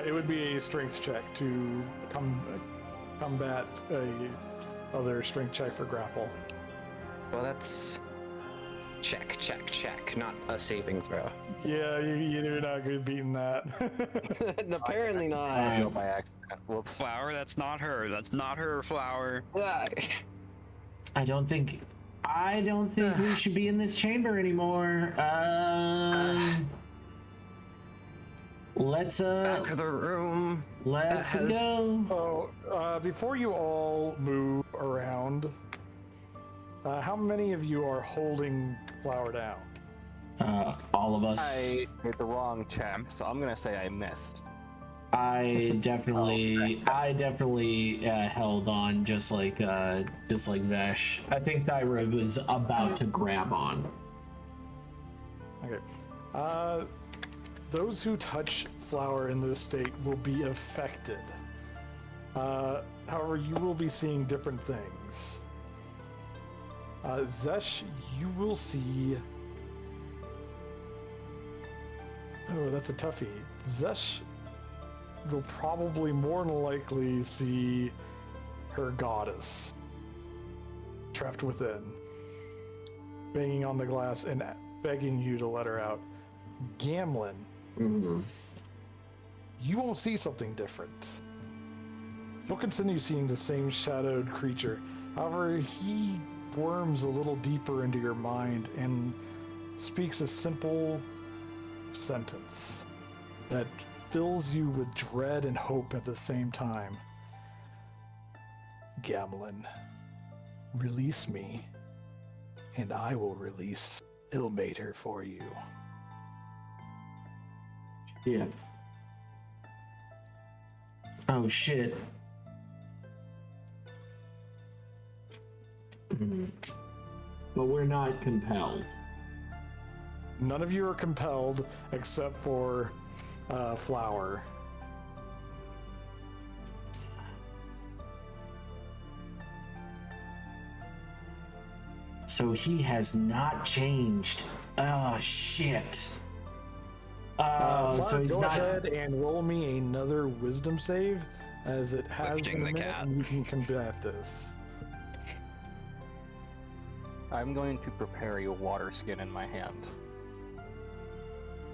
It would be a strength check to combat a other strength check for grapple. Well, that's check, not a saving throw. Yeah, you're not good beating that. Apparently I not. go by accident. Whoops. Flower, that's not her. That's not her, Flower. I don't think we should be in this chamber anymore. Let's Back of the room. let's That has- go. Before you all move around, how many of you are holding Flower down? All of us. I made the wrong check, so I'm gonna say I missed. I definitely held on just like Zesh. I think Thyra was about to grab on. Okay. Those who touch Flower in this state will be affected. However, you will be seeing different things. Zesh, you will see... Oh, that's a toughie. Zesh will probably more than likely see her goddess trapped within, banging on the glass and begging you to let her out. Gamlin, you won't see something different. You'll continue seeing the same shadowed creature. However, he worms a little deeper into your mind and speaks a simple sentence that fills you with dread and hope at the same time. Gamlin, release me, and I will release Ilmater for you. Yeah. Oh shit. But we're not compelled. None of you are compelled except for Flower. So he has not changed. Oh shit. Flower, So he's go not. ahead and roll me another wisdom save, as it has Lifting been a the minute, cat. and you can combat this. I'm going to prepare a water skin in my hand.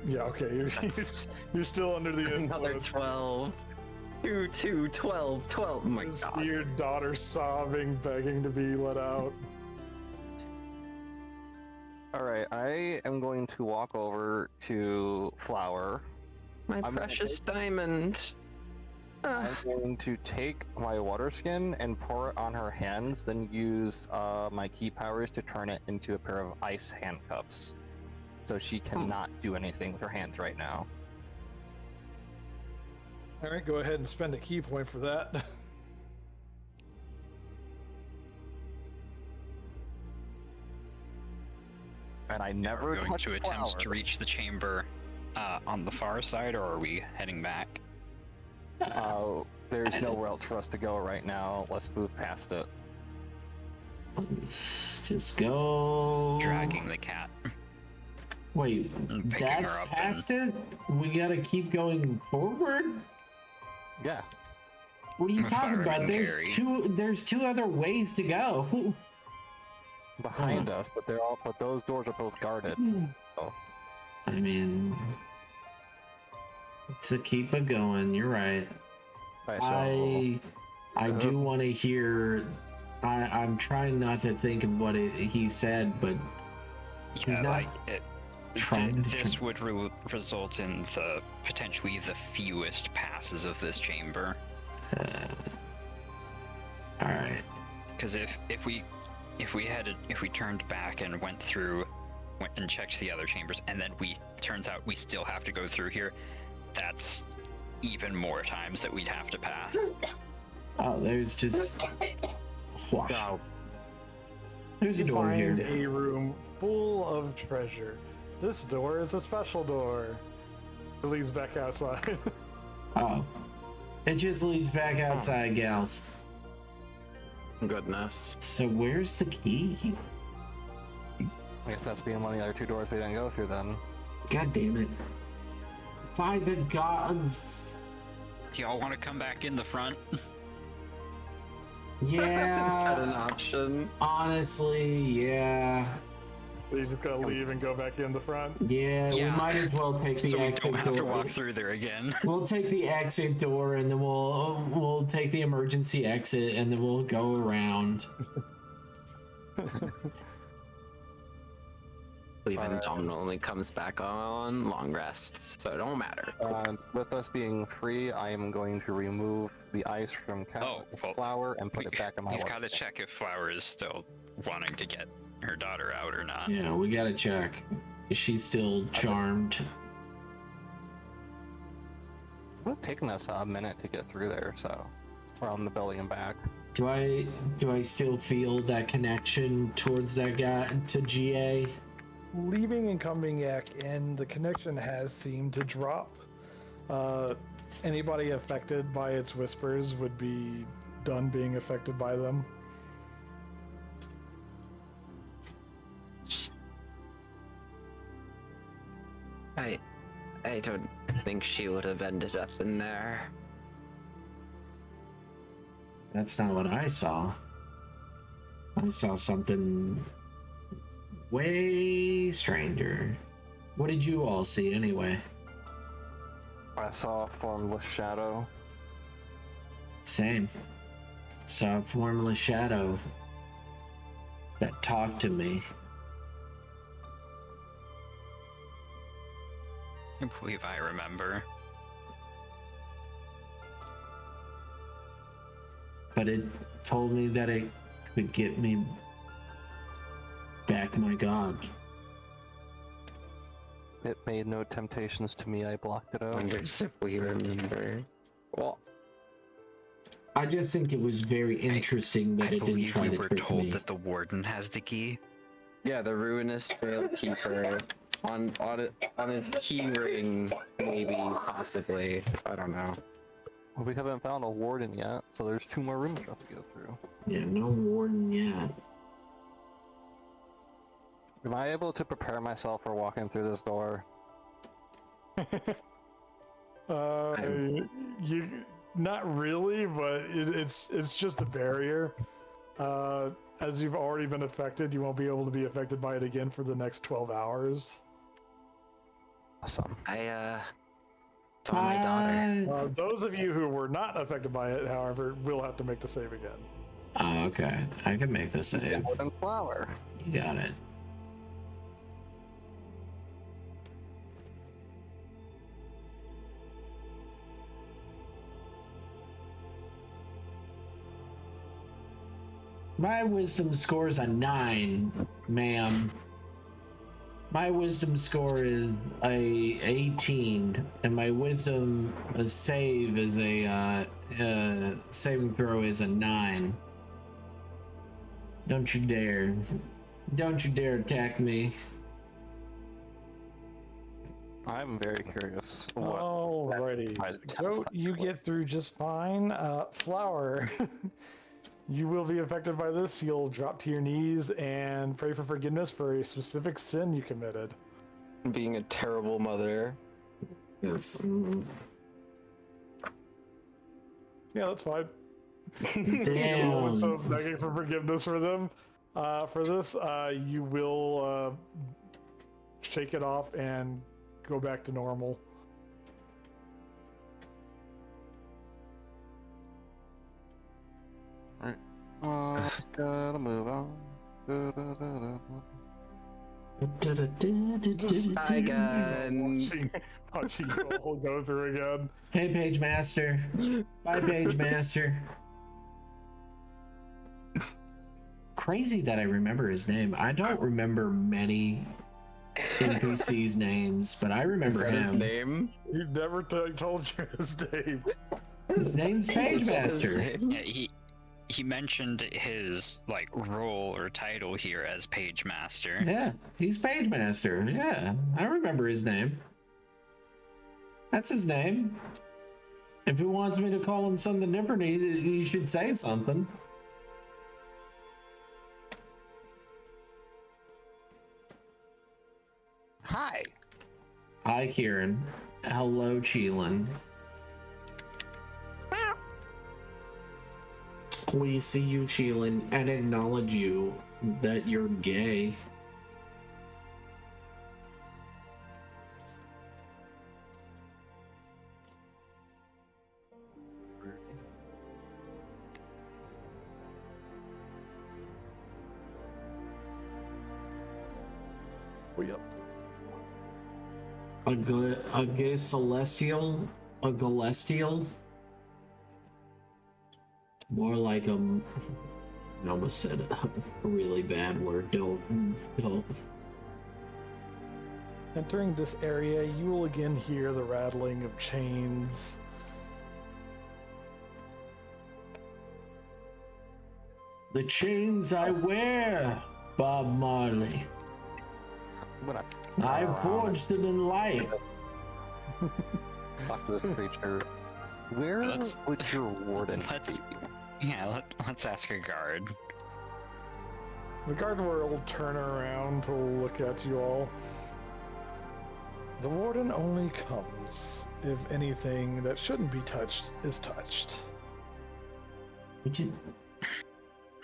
Yeah, okay, you're still under the Another influence. 12. 2, 12. Oh my Just god. see your daughter sobbing, begging to be let out. Alright, I am going to walk over to Flower. My I'm gonna precious diamond. I'm going to take my water skin and pour it on her hands, then use my key powers to turn it into a pair of ice handcuffs. So she cannot do anything with her hands right now. All right, go ahead and spend a key point for that. And I Are never we going touch to attempt Flower. to reach the chamber on the far side, or are we heading back? There's nowhere else for us to go right now. Let's move past it. Just go. Dragging the cat. Wait, Picking that's her up past it? We gotta keep going forward? Yeah. What are you If talking I about? can There's carry. there's two other ways to go. Behind us, but those doors are both guarded. Oh. I mean, to keep it going, you're right. Right, so I do want to hear. I'm trying not to think of what he said, but he's not trying to. This would result in potentially the fewest passes of this chamber. All right. Because if we turned back and went and checked the other chambers, and then turns out we still have to go through here, that's even more times that we'd have to pass. Oh, there's just. Wow. There's a You door find here. a room full of treasure. This door is a special door. It leads back outside. Oh, it just leads back outside, gals. Goodness. So where's the key? I guess that's being one of the other two doors we didn't go through then. God damn it! By the gods! Do y'all want to come back in the front? Is that Yeah. an option? Honestly, yeah. You just gotta leave and go back in the front. Yeah, we Yeah. might as well take the So we exit don't have door. to walk through there again. We'll take the exit door and then we'll take the emergency exit and then we'll go around. Even Alright. Dom only comes back on long rests, so it don't matter. With us being free, I am going to remove the ice from Oh, well, Flower and put it back in my We've got to workstation. check if Flower is still wanting to get her daughter out or not. Yeah, we gotta check. Is she still charmed? It would have taken us a minute to get through there, so around the building and back. Do I still feel that connection towards that guy to GA? Leaving and coming back in, the connection has seemed to drop. Anybody affected by its whispers would be done being affected by them. I don't think she would have ended up in there. That's not what I saw. I saw something way stranger. What did you all see anyway? I saw a formless shadow. Same. Saw a formless shadow that talked to me. I believe I remember. But it told me that it could get me back my god. It made no temptations to me, I blocked it out. Wonders if we remember. Well, I just think it was very interesting that I it didn't believe try we to were trick told me. that the warden has the key. yeah, the ruinous trail keeper on his key ring, maybe, possibly. I don't know. Well, we haven't found a warden yet, so there's 2 more rooms for us to go through. Yeah, no warden yet. Am I able to prepare myself for walking through this door? You not really, but it's just a barrier. As you've already been affected, you won't be able to be affected by it again for the next 12 hours. Awesome. It's on my daughter. Those of you who were not affected by it, however, will have to make the save again. Oh, okay. I can make the save. Warden Flower. You got it. My wisdom score is a 9, ma'am. My wisdom score is a 18, and my wisdom save is a saving throw is a 9. Don't you dare! Don't you dare attack me! I'm very curious. Alrighty, By the Goat, tenth you level. get through just fine. Flower, you will be affected by this. You'll drop to your knees and pray for forgiveness for a specific sin you committed. being a terrible mother. Yes. Yeah, that's fine. Damn. With some begging for forgiveness for them. For this, you will shake it off and go back to normal. Gotta move on. Hi, gun. Watching you all go through again. Hey, Page Master. Bye, Page Master. Crazy that I remember his name. I don't remember many NPCs' names, but I remember Is that his him. name? He never told you his name. His name's Page Is that his Master. name? Yeah, he mentioned his like role or title here as Page Master. Yeah, he's Page Master. Yeah, I remember his name. That's his name. If he wants me to call him something different, he should say something. Hi. Hi, Kieran. Hello, Cheelan. We see you, Cheelan, and acknowledge you that you're gay. Oh, yep. A gay celestial? A galestial? More like a... I almost said a really bad word. Don't. Entering this area, you will again hear the rattling of chains. The chains I wear, Bob Marley. I forged them in life. Talk to this creature. Where Let's- would your warden let's- be? Yeah, let's ask a guard. The guard will turn around to look at you all. The warden only comes if anything that shouldn't be touched is touched. Would you...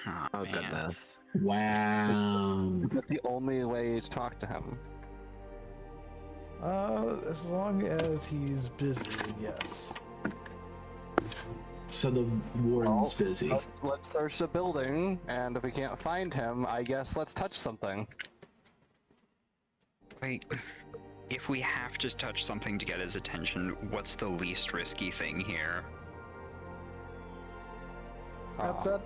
Oh, man. goodness. Wow. Is that the only way to talk to him? As long as he's busy, yes. So the warden's Well, busy. Let's search the building, and if we can't find him, I guess let's touch something. Wait, if we have to touch something to get his attention, what's the least risky thing here? At that,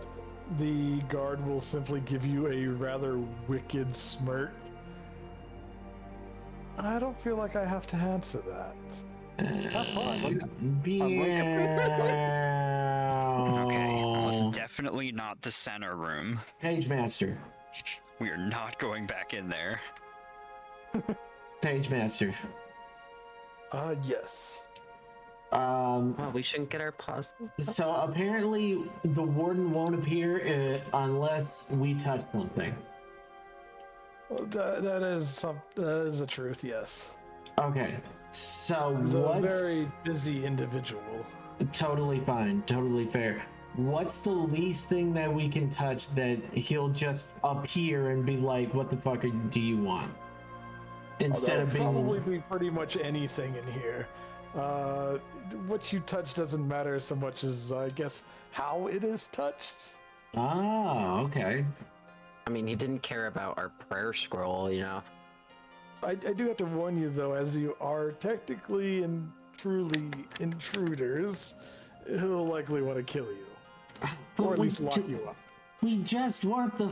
the guard will simply give you a rather wicked smirk. I don't feel like I have to answer that. Okay, well, it's Meow. definitely not the center room. Page Master. We are not going back in there. Page Master. Yes. Well, we shouldn't get our paws. So apparently the warden won't appear unless we touch something. Well, that is the truth, yes. Okay. So He's a what's very busy individual. totally fine, totally fair. What's the least thing that we can touch that he'll just appear and be like, "What the fuck do you want?" Instead of being probably be pretty much anything in here. What you touch doesn't matter so much as I guess how it is touched. Ah, okay. I mean, he didn't care about our prayer scroll, you know? I do have to warn you though, as you are technically and truly intruders, he'll likely want to kill you, or at least lock you up. We just want the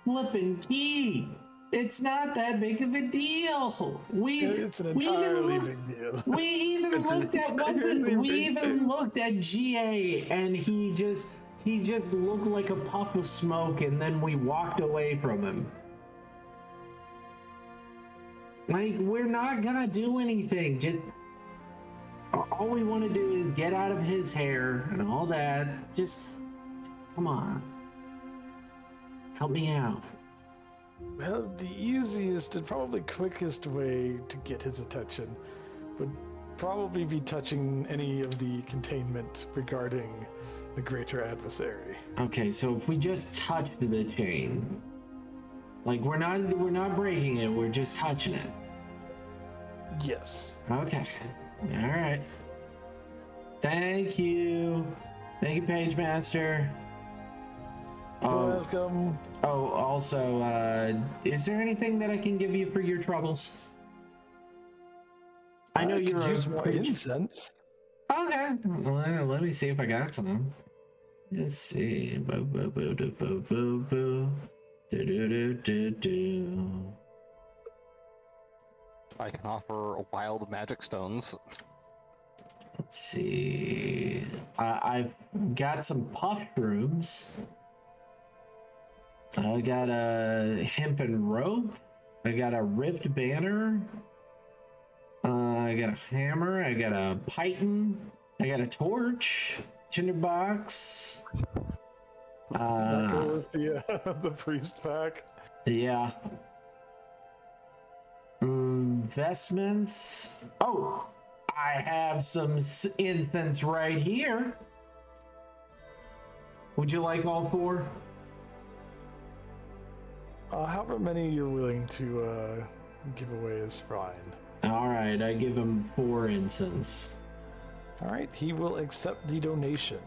flipping key. It's not that big of a deal. It's an entirely big deal. We even It's an looked at entirely we big even deal. looked at GA, and he just looked like a puff of smoke, and then we walked away from him. Like, we're not gonna do anything. Just all we want to do is get out of his hair and all that. Just come on, help me out. Well, the easiest and probably quickest way to get his attention would probably be touching any of the containment regarding the greater adversary. Okay, so if we just touch the chain, like we're not breaking it, we're just touching it. Yes. Okay. All right. Thank you, Page Master. Oh, Welcome. also, is there anything that I can give you for your troubles? I know could you're use more incense. Okay, well, let me see if I got some. Let's see. Boo, boo, boo, boo, boo, boo, boo. Do, do, do, do, do. I can offer wild magic stones. Let's see. I've got some puff shrooms. I got a hempen rope. I got a ripped banner. I got a hammer. I got a python. I got a torch. Tinderbox. That go with the priest pack. Yeah. Investments. Oh, I have some incense right here. Would you like all four? However many you're willing to give away is fine. All right, I give him 4 incense. All right, he will accept the donation.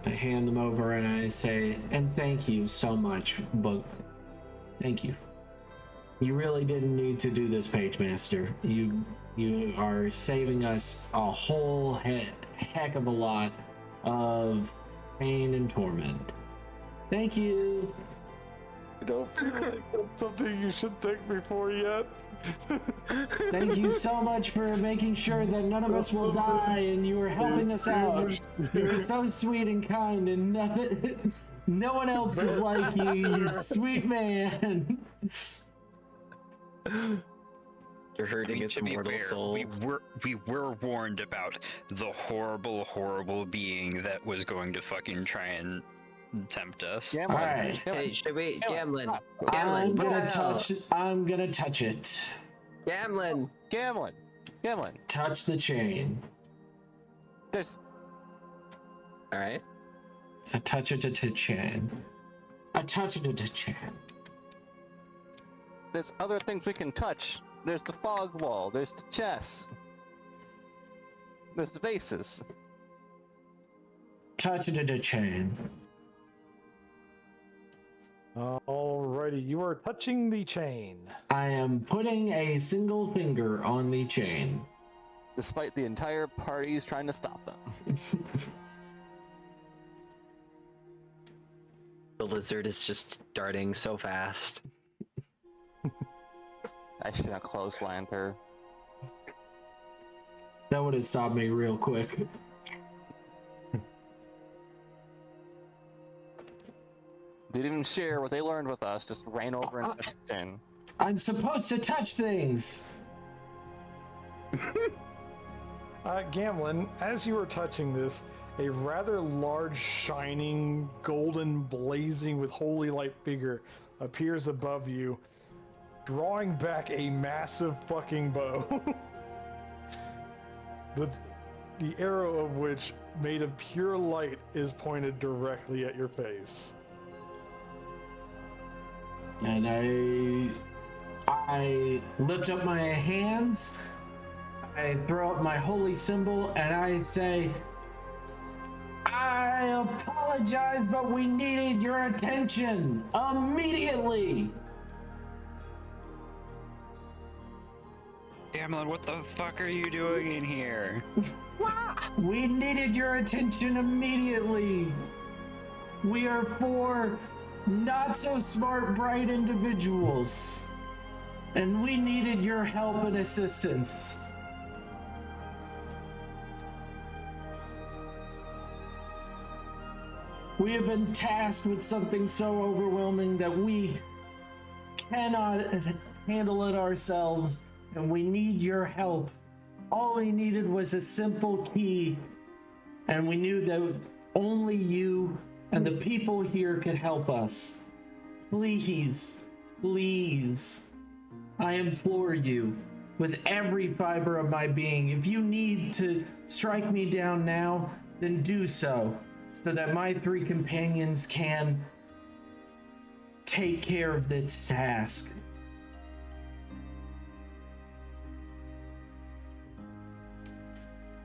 I hand them over and I say, and thank you so much, but thank you. You really didn't need to do this, Page Master. You are saving us a whole heck of a lot of pain and torment. Thank you. I don't feel like that's something you should thank me for yet. Thank you so much for making sure that none of us will die, and you are helping us out. You're so sweet and kind, and no one else is like you, you sweet man. You're hurting its To be immortal fair, soul. we were warned about the horrible being that was going to fucking try and tempt us. Gamlin. All right. Hey, should we, Gamlin? I'm Gamlin, gonna what the hell? I'm gonna touch it. Gamlin. Gamlin. Touch the chain. There's All right. I touch it to chain. I touch it to chain. there's other things we can touch. There's the fog wall. There's the chest. There's the vases. Touch it to chain. Alrighty, you are touching the chain. I am putting a single finger on the chain. Despite the entire party's trying to stop them. The lizard is just darting so fast. I should have clotheslined her. That would have stopped me real quick. Didn't even share what they learned with us, just ran over and touched the tin. I'm supposed to touch things. Gamlin, as you were touching this, a rather large, shining, golden, blazing with holy light figure appears above you, drawing back a massive fucking bow. The arrow of which, made of pure light, is pointed directly at your face. And I lift up my hands, I throw up my holy symbol, and I say, I apologize, but we needed your attention immediately. Gamlin, what the fuck are you doing in here? We needed your attention immediately. We are 4 not so smart, bright individuals, and we needed your help and assistance. We have been tasked with something so overwhelming that we cannot handle it ourselves, and we need your help. All we needed was a simple key, and we knew that only you and the people here could help us. Please, please, I implore you with every fiber of my being, if you need to strike me down now, then do so that my 3 companions can take care of this task.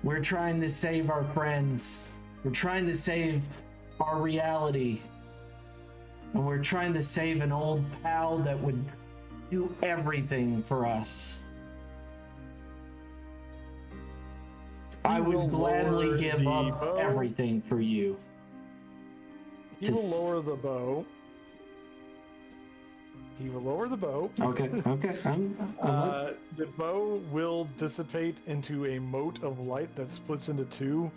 We're trying to save our friends. We're trying to save our reality. And we're trying to save an old pal that would do everything for us. I would gladly give up everything for you. He will lower the bow. He will lower the bow. Okay. The bow will dissipate into a mote of light that splits into 2,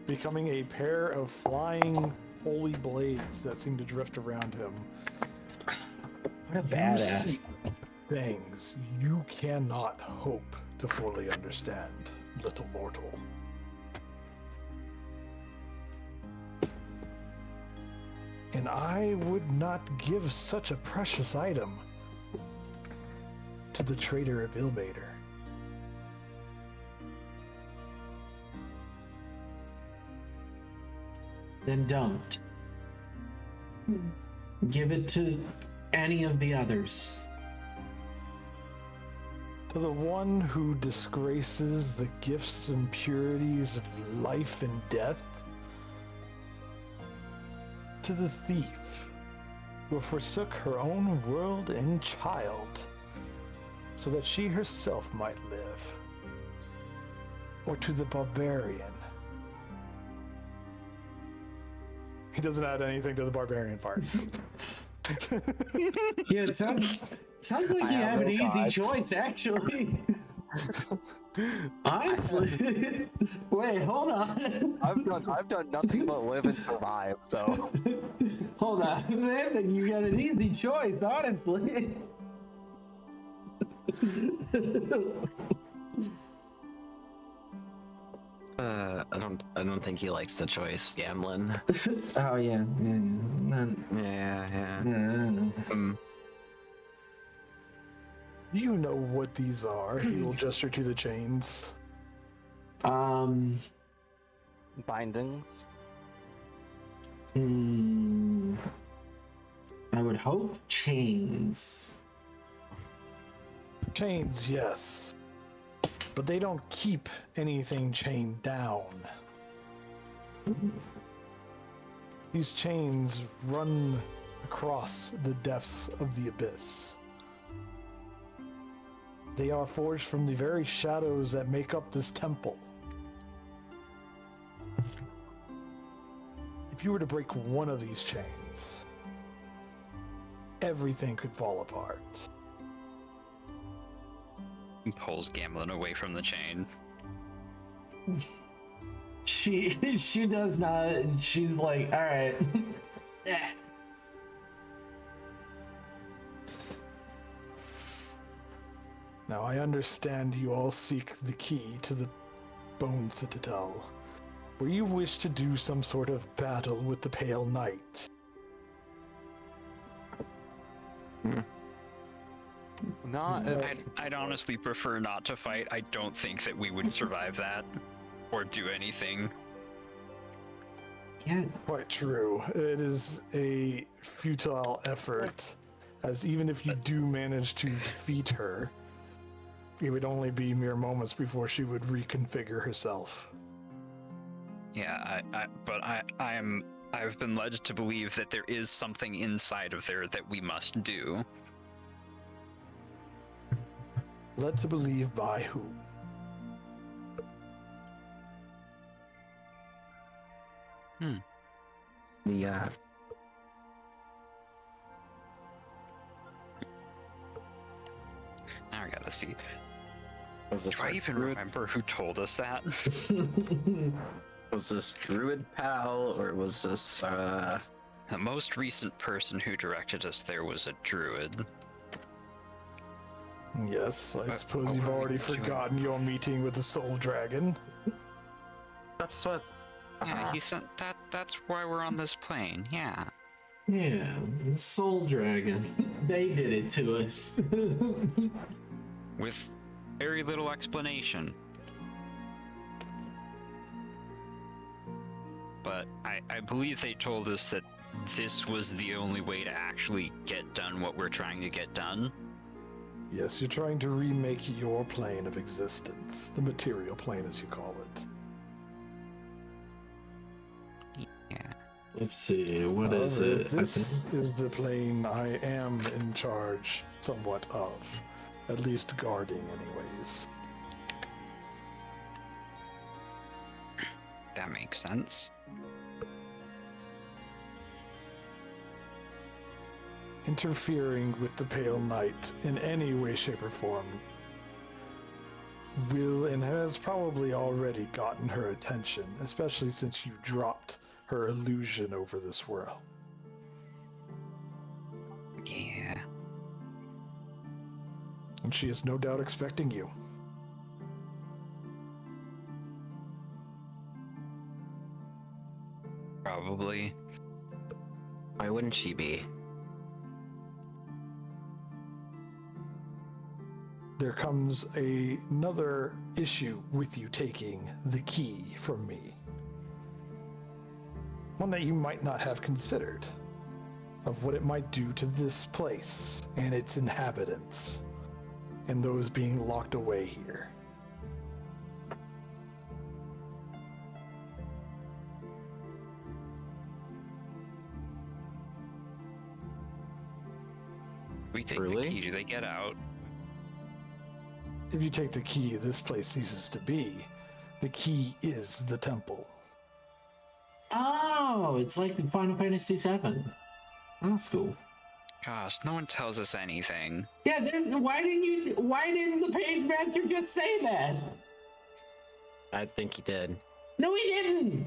becoming a pair of flying holy blades that seem to drift around him. What a badass. You see things you cannot hope to fully understand, little mortal. And I would not give such a precious item to the traitor of Ilmater. Then don't. Give it to any of the others. To the one who disgraces the gifts and purities of life and death. To the thief who forsook her own world and child so that she herself might live. Or to the barbarian. He doesn't add anything to the barbarian part. Yeah, it sounds like you have an easy choice, actually. Honestly. Wait, hold on. I've done nothing but live and survive, so. Hold on. Nathan, you got an easy choice, honestly. I don't think he likes the choice, Gamlin. Oh yeah. Yeah. Do you know what these are? He will gesture to the chains. Bindings. I would hope chains. Chains, yes. But they don't keep anything chained down. These chains run across the depths of the abyss. They are forged from the very shadows that make up this temple. If you were to break one of these chains, everything could fall apart. He pulls Gamlin away from the chain. She does not. She's like, all right. Now I understand you all seek the key to the Bone Citadel, where you wish to do some sort of battle with the Pale Knight. I'd honestly prefer not to fight. I don't think that we would survive that or do anything. Yeah. Quite true. It is a futile effort, as even if you do manage to defeat her, it would only be mere moments before she would reconfigure herself. Yeah, I've been led to believe that there is something inside of there that we must do. Led to believe by who? Yeah. Now I gotta see. Was this Do I even remember who told us that? Was this druid pal or was this The most recent person who directed us there was a druid. Yes, I suppose what you've were we already doing? forgotten your meeting with the Soul Dragon. That's what Yeah, he sent that. That's why we're on this plane. Yeah. Yeah, the Soul Dragon. They did it to us. With very little explanation. But I believe they told us that this was the only way to actually get done what we're trying to get done. Yes, you're trying to remake your plane of existence, the material plane as you call it. Yeah. Let's see, what is it? This is the plane I am in charge somewhat of, at least guarding anyways. That makes sense. Interfering with the Pale Knight in any way, shape, or form will and has probably already gotten her attention, especially since you dropped her illusion over this world. Yeah. And she is no doubt expecting you. Probably. Why wouldn't she be? There comes another issue with you taking the key from me. One that you might not have considered, of what it might do to this place and its inhabitants, and those being locked away here. We take Really? the key. Do they get out? If you take the key, this place ceases to be. The key is the temple. Oh, it's like the Final Fantasy VII. That's cool. Gosh, no one tells us anything. Yeah, why didn't the page master just say that? I think he did. No, he didn't.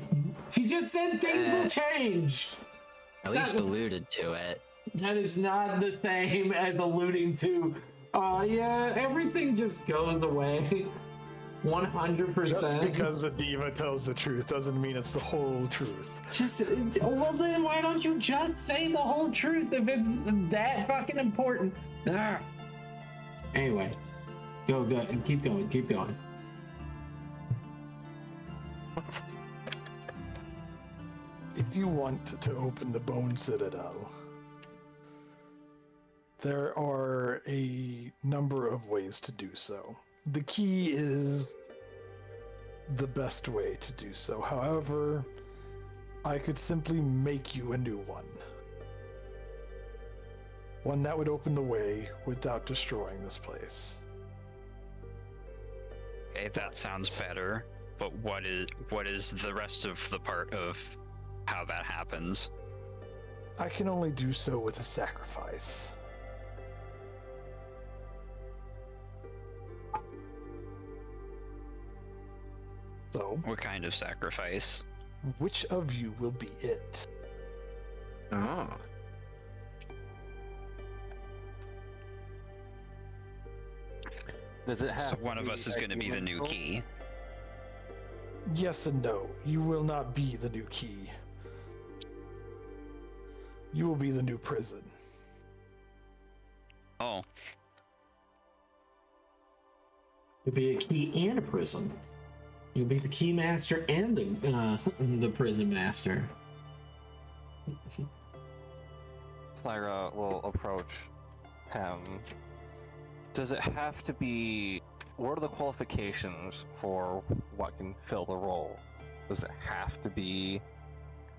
He just said things will change. At least alluded to it. That is not the same as alluding to, yeah, everything just goes away. 100%. Just because a diva tells the truth doesn't mean it's the whole truth. Well then why don't you just say the whole truth if it's that fucking important? Ah. Anyway, go, and keep going. What? If you want to open the Bone Citadel, there are a number of ways to do so. The key is the best way to do so. However, I could simply make you a new one. One that would open the way without destroying this place. Okay, that sounds better. But what is the rest of the part of how that happens? I can only do so with a sacrifice. So, What kind of sacrifice? which of you will be it? Oh. Does it have So one of us is going to be the new key. Yes and no. You will not be the new key. You will be the new prison. Oh, You'll be a key and a prison. You'll be the key master and the prison master. Thyra will approach him. Does it have to be... What are the qualifications for what can fill the role? Does it have to be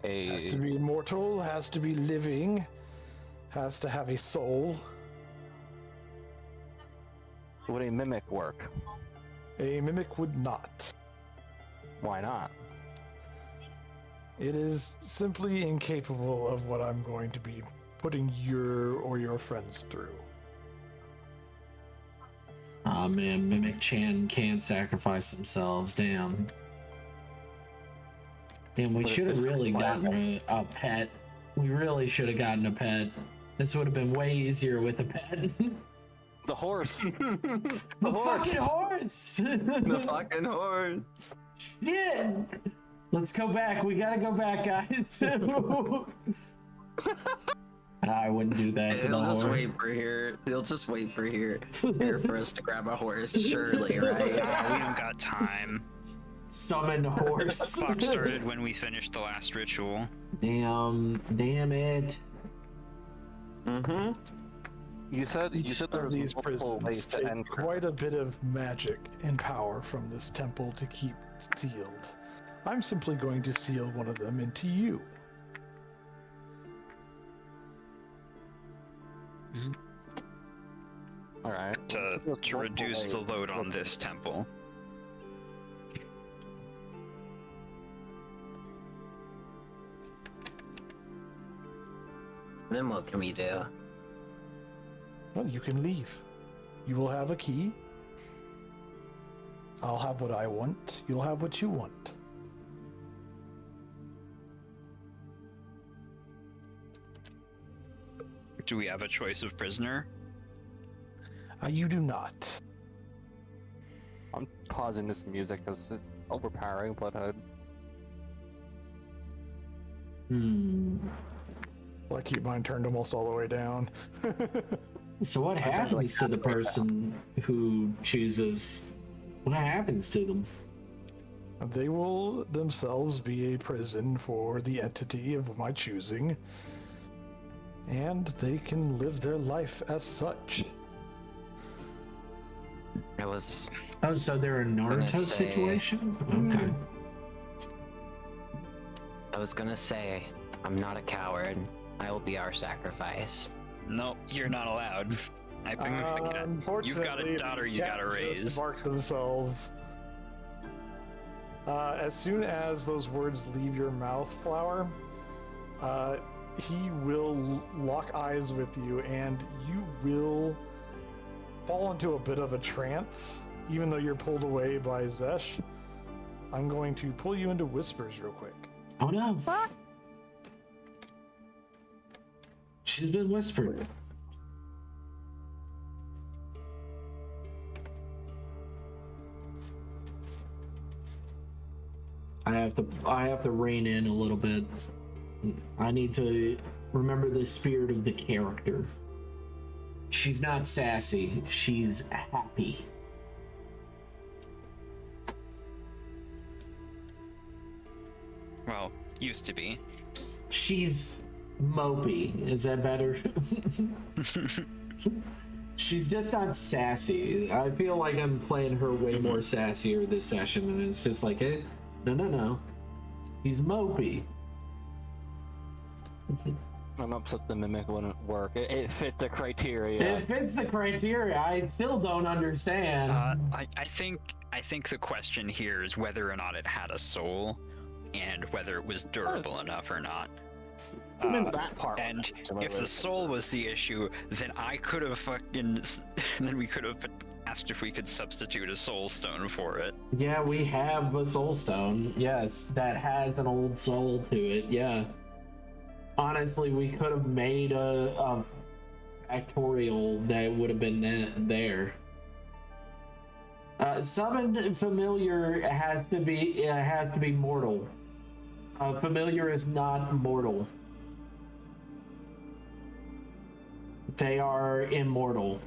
a... Has to be immortal, has to be living, has to have a soul. Would a mimic work? A mimic would not. Why not? It is simply incapable of what I'm going to be putting your friends through. Aw man, Mimic Chan can't sacrifice themselves, damn. Damn, we But should have this really plan- gotten a pet. We really should have gotten a pet. This would have been way easier with a pet. The horse! The fucking horse! The fucking horse. Shit! Let's go back. We gotta go back, guys. I wouldn't do that to the He'll just horse. wait for here. He'll just wait for here for us to grab a horse. Surely, right? We don't got time. Summon horse. Clock started when we finished the last ritual. Damn it. Mm-hmm. You said Each there of was these multiple ways prisons to take enter. quite a bit of magic and power from this temple to keep sealed. I'm simply going to seal one of them into you. All right. To reduce the load on this temple. Then what can we do? Well, you can leave. You will have a key. I'll have what I want. You'll have what you want. Do we have a choice of prisoner? You do not. I'm pausing this music because it's overpowering, but Well, I keep mine turned almost all the way down. So what happens to the person who chooses? What happens to them? They will themselves be a prison for the entity of my choosing, and they can live their life as such. It was. Oh, so they're a Gonna Naruto say- situation? Okay. I was gonna say, I'm not a coward. I will be our sacrifice. No, you're not allowed. I've been you've got Unfortunately, a daughter you the gotta cat just raise. mark themselves. As soon as those words leave your mouth, Flower, he will lock eyes with you, and you will fall into a bit of a trance, even though you're pulled away by Zesh. I'm going to pull you into whispers real quick. Oh no. She's been whispered. I have to rein in a little bit. I need to remember the spirit of the character. She's not sassy, she's happy. Well, used to be. She's mopey. Is that better? She's just not sassy. I feel like I'm playing her way more sassier this session, and it's just like, no. She's mopey. I'm upset the mimic wouldn't work. It fit the criteria. It fits the criteria. I still don't understand. I think the question here is whether or not it had a soul, and whether it was durable enough or not. That part. And if the soul was the issue, then I could have then we could have asked if we could substitute a soul stone for it. Yeah, we have a soul stone. Yes, that has an old soul to it. Yeah. Honestly, we could have made a factorial that would have been there. Summoned familiar has to be mortal. Familiar is not mortal. They are immortal.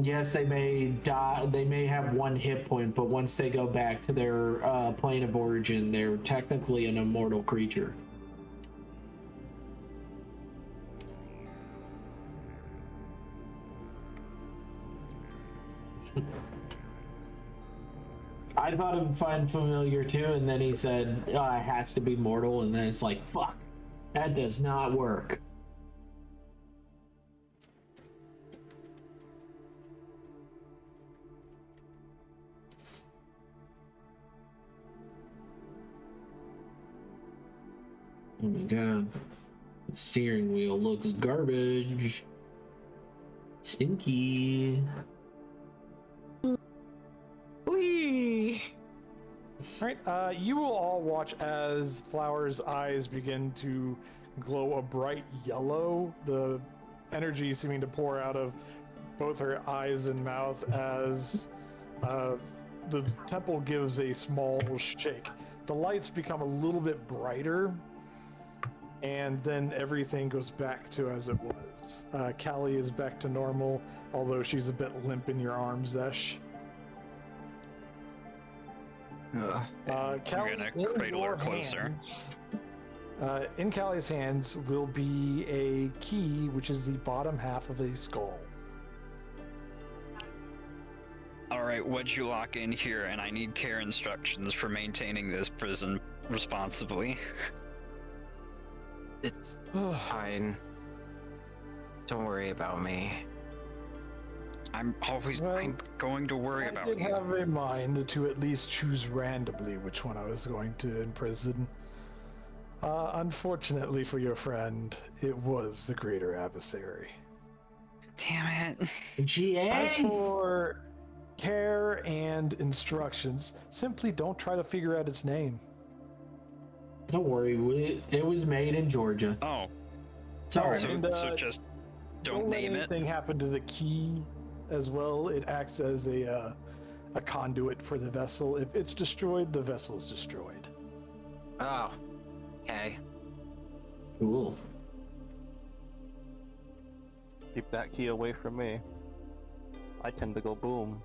Yes, they may die. They may have one hit point, but once they go back to their plane of origin, they're technically an immortal creature. I thought it would find familiar too, and then he said, it has to be mortal, and then it's like, fuck, that does not work. Oh my god. The steering wheel looks garbage. Stinky. Whee! All right, you will all watch as Flower's eyes begin to glow a bright yellow, the energy seeming to pour out of both her eyes and mouth as the temple gives a small shake. the lights become a little bit brighter, and then everything goes back to as it was. Callie is back to normal, although she's a bit limp in your arms, Zesh. Callie, gonna in cradle her your closer. hands, in Callie's hands will be a key, which is the bottom half of a skull. All right, what'd you lock in here? And I need care instructions for maintaining this prison responsibly. It's fine. Don't worry about me. I'm going to worry I about did you. have in mind to at least choose randomly which one I was going to imprison. Unfortunately for your friend, it was the Greater Adversary. Damn it. GA? As for care and instructions, simply don't try to figure out its name. Don't worry, it was made in Georgia. Oh, It's all right. so, And, so just don't let name it. anything happen to the key as well. It acts as a conduit for the vessel. If it's destroyed, the vessel is destroyed. Oh, okay. Cool. Keep that key away from me. I tend to go boom.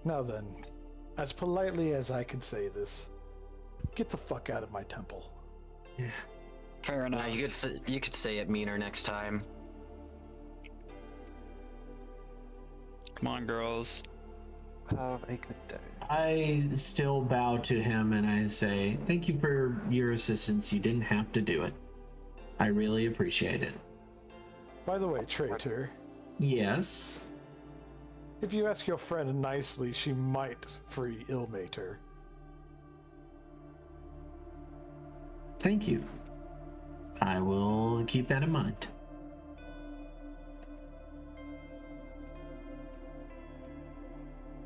Now then, as politely as I can say this, get the fuck out of my temple. Fair enough. Now you could say it meaner next time. Come on, girls. Have a good day. I still bow to him and I say, thank you for your assistance. You didn't have to do it. I really appreciate it. By the way, traitor, Yes. if you ask your friend nicely, she might free Illmater. Thank you. I will keep that in mind.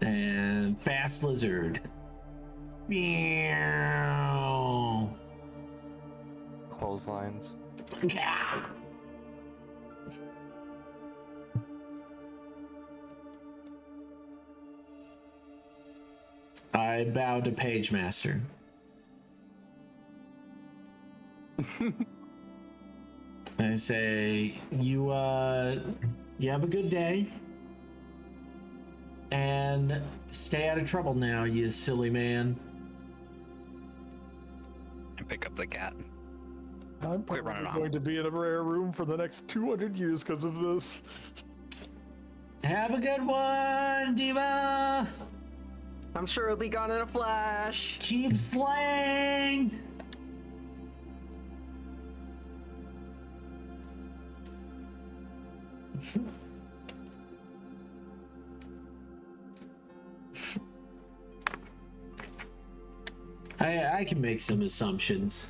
And Fast Lizard. Meow. Clotheslines. Yeah. I bow to Page Master. I say, you have a good day. And stay out of trouble now, you silly man. And pick up the cat. I'm Quit probably running off. going to be in a rare room for the next 200 years because of this. Have a good one, Diva! I'm sure it'll be gone in a flash. Keep slaying! I can make some assumptions.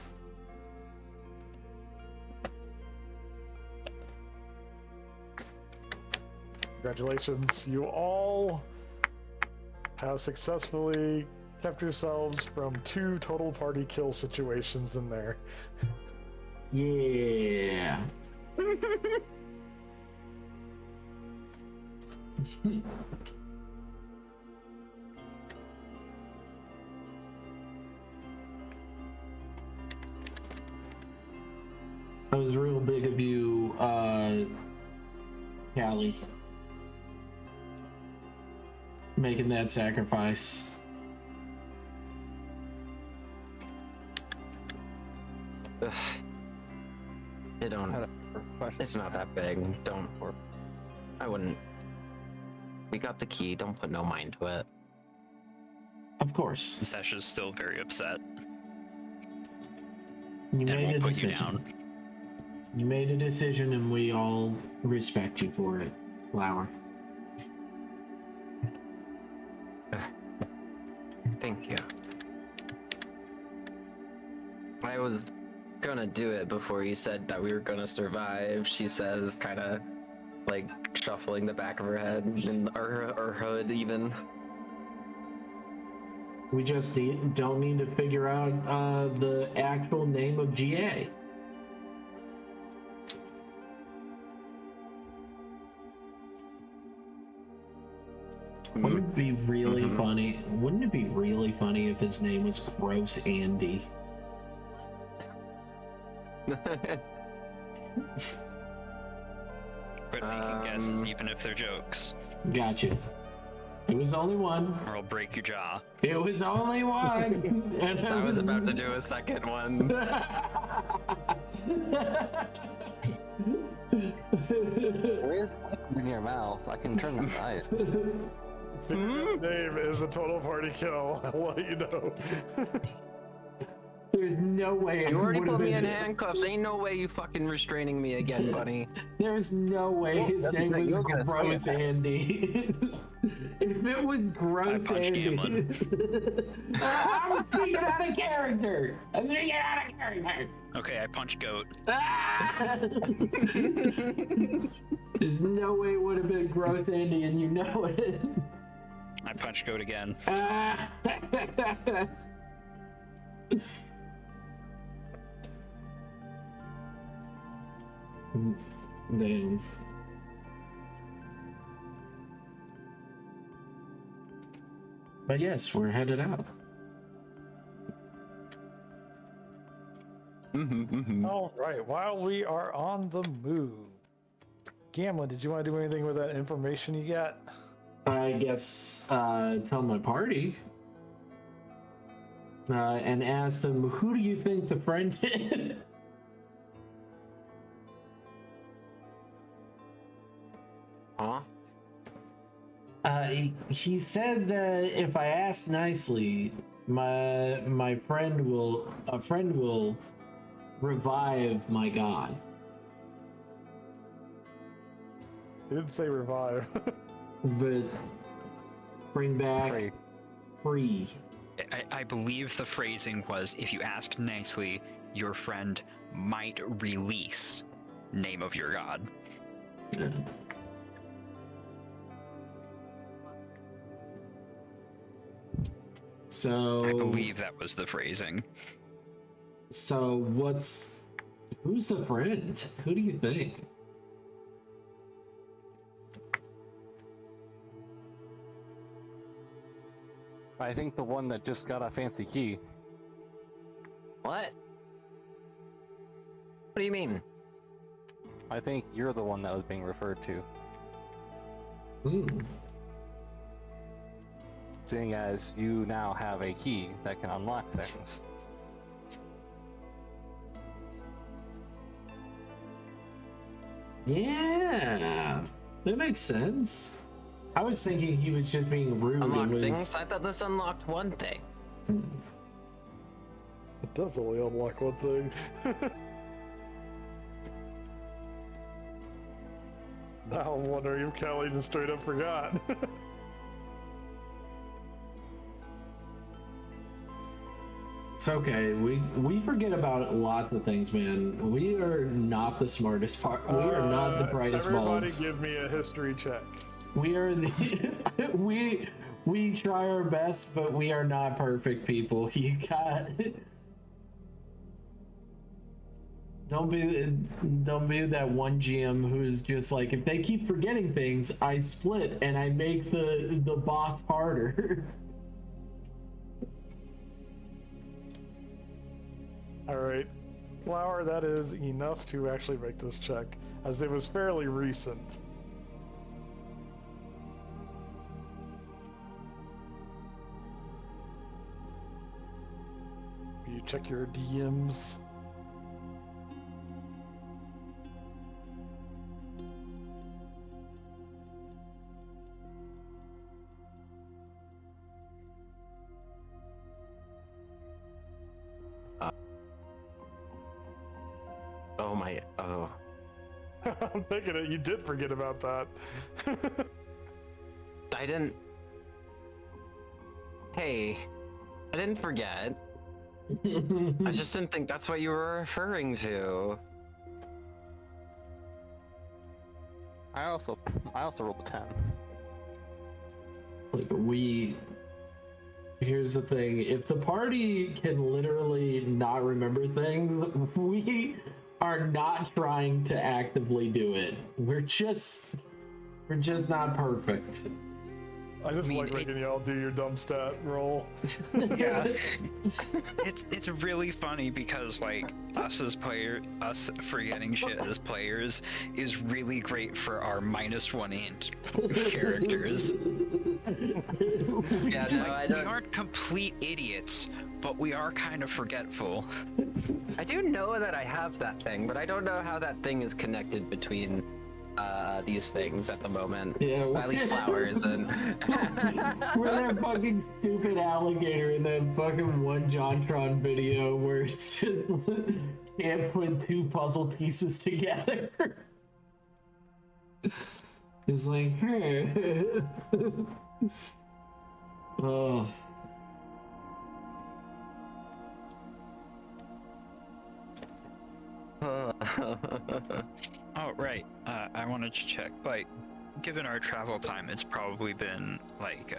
Congratulations, you all have successfully kept yourselves from 2 total party kill situations in there. Yeah. That was real big of you, Callie. Making that sacrifice. Ugh. It don't. Had a question. It's not that big. Don't. I wouldn't. We got the key. Don't put no mind to it. Of course. Sesh is still very upset. You And made a won't put you decision. down. You made a decision and we all respect you for it, Flower. Thank you. I was gonna do it before you said that we were gonna survive. She says, kind of like shuffling the back of her head and or hood even. We just don't need to figure out the actual name of GA. Wouldn't it be really funny? Wouldn't it be really funny if his name was Gross Andy? Quit making guesses, even if they're jokes, Gotcha. It was only one. or I'll break your jaw. It was only one. And I was about to do a second one. There is liquid in your mouth. I can turn them ice. Name is a total party kill. I'll let you know. There's no way. You already would've put me in been- handcuffs. Ain't no way you fucking restraining me again, buddy. There's no way his that's name the thing, was you'll get a Gross second. Andy. If it was Gross punched Andy. Gamlin. I'm speaking out of character. I'm speaking out of character. Okay, I punch goat. Ah! There's no way it would have been Gross Andy, and you know it. I punch goat again. Ah! Damn. But yes, we're headed out. All right. While we are on the move, Gamlin, did you want to do anything with that information you got? I guess tell my party and ask them, who do you think the friend is? Huh? He said that if I ask nicely, a friend will revive my god. He didn't say revive. But bring back Free. free. I believe the phrasing was, if you ask nicely, your friend might release name of your god. Yeah. So I believe that was the phrasing. So who's the friend? Who do you think? I think the one that just got a fancy key. What? What do you mean? I think you're the one that was being referred to. Seeing as you now have a key that can unlock things. Yeah, that makes sense. I was thinking he was just being rude Unlock and was. things? I thought this unlocked one thing. It does only unlock one thing. Now I'm wondering if Kelly just straight up forgot. It's okay. We forget about lots of things, man. We are not the smartest part. We are not the brightest Everybody bulbs. give me a history check. We are the we try our best, but we are not perfect people. You got don't be that one GM who's just like, if they keep forgetting things, I split and I make the boss harder. All right, Flower, that is enough to actually make this check, as it was fairly recent. You check your DMs. Oh my, oh. I'm thinking it. You did forget about that. I didn't. Hey, I didn't forget. I just didn't think that's what you were referring to. I also rolled a 10. Like here's the thing, if the party can literally not remember things, we are not trying to actively do it. We're just not perfect. I just mean, like making y'all do your dumb stat roll. Yeah. It's really funny because like us forgetting shit as players is really great for our -1 int characters. Yeah, no, I We don't. aren't complete idiots, but we are kind of forgetful. I do know that I have that thing, but I don't know how that thing is connected between these things at the moment. Yeah, Well, at least flowers and. we're that fucking stupid alligator in that fucking one JonTron video where it's just can't put two puzzle pieces together. It's like, hey. Oh. Oh, right. I wanted to check. Like, given our travel time, it's probably been like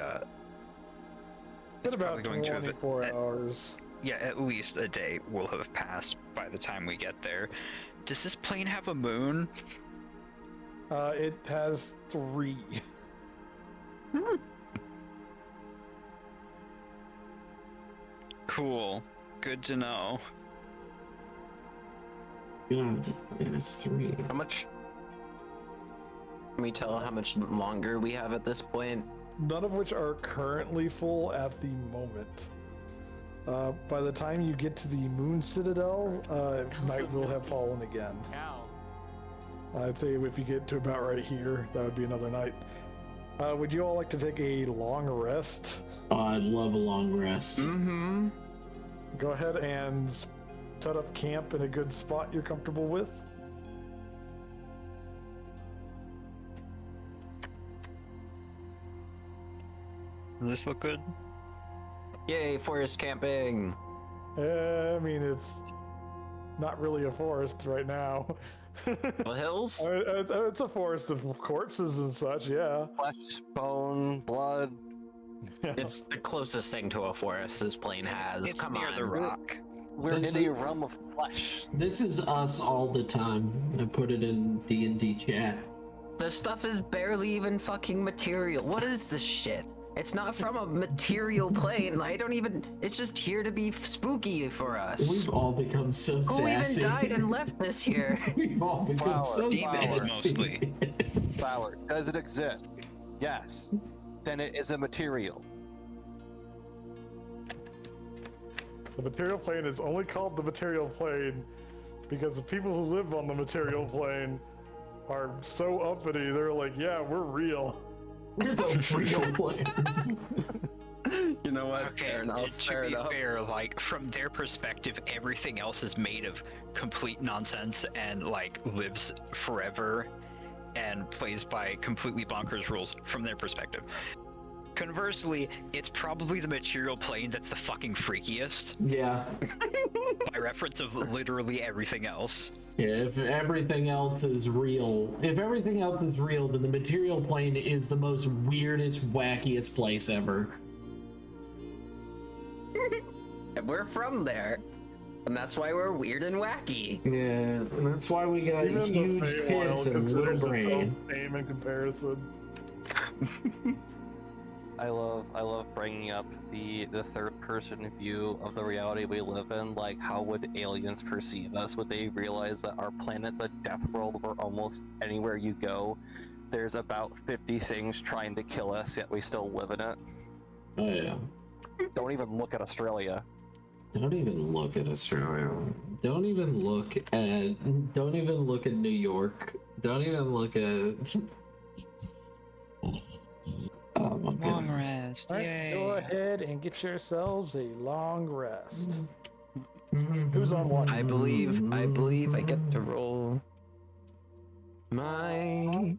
It's about probably going to have 24 hours. yeah, at least a day will have passed by the time we get there. Does this plane have a moon? It has 3. Cool. Good to know. God, it's 3. How much? Can we tell how much longer we have at this point? None of which are currently full at the moment. By the time you get to the Moon Citadel, night will have fallen again. I'd say if you get to about right here, that would be another night. Would you all like to take a long rest? Oh, I'd love a long rest. Mm-hmm. Go ahead and set up camp in a good spot you're comfortable with. Does this look good? Yay, forest camping! I mean, it's not really a forest right now. The hills? It's a forest of corpses and such, yeah. Flesh, bone, blood. It's the closest thing to a forest this plane has. It's Come near on. the rock. We're This in a is- realm of flesh. This is us all the time. I put it in D&D chat. This stuff is barely even fucking material. What is this shit? It's not from a material plane. I don't even. It's just here to be spooky for us. We've all become so Who sassy. even died and left this here? We've all become Flower, so demons sassy. mostly. Flower. Does it exist? Yes. Then it is a material. The material plane is only called the material plane because the people who live on the material plane are so uppity. They're like, yeah, we're real. We're the real plane. You know what? Okay, Fair enough. to Fair be enough. fair, like from their perspective, everything else is made of complete nonsense and like lives forever and plays by completely bonkers rules from their perspective. Conversely, it's probably the material plane that's the fucking freakiest Yeah. by reference of literally everything else. Yeah, if everything else is real, then the material plane is the most weirdest, wackiest place ever. And we're from there. And that's why we're weird and wacky. Yeah, and that's why we got Even the huge Feywild tits and little considers its brain. own tame in comparison. I love bringing up the third person view of the reality we live in. Like, how would aliens perceive us? Would they realize that our planet's a death world where almost anywhere you go, there's about 50 things trying to kill us, yet we still live in it? Oh yeah. Don't even look at Australia. Don't even look at Australia. Don't even look at New York. Don't even look at oh my Long god. rest. All right, Yay. go ahead and get yourselves a long rest. Mm-hmm. Who's on watch? I believe I get to roll my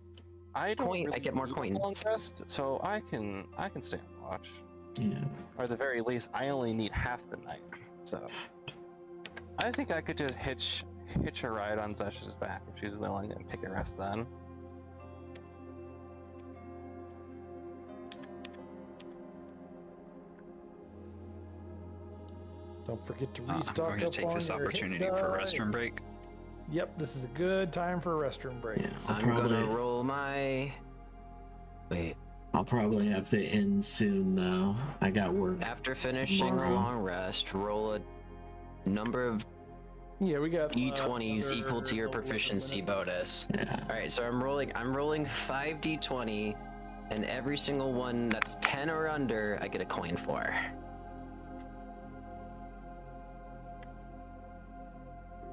I don't Coin- I really get more need a coins. long rest, so I can stay on watch. Yeah. Or at the very least, I only need half the night. So I think I could just hitch a ride on Zesh's back if she's willing and take a rest then. Don't forget to I'm restock going to up take on this your hit opportunity for a die. restroom break. Yep, this is a good time for a restroom break. Yeah. I'm Probably- gonna roll my. Wait, I'll probably have to end soon though. I got work. After finishing a tomorrow. long rest, roll a number of Yeah, we got d20s another equal to your 11 proficiency minutes. bonus. Yeah. All right, so I'm rolling 5 d20, and every single one that's 10 or under, I get a coin for.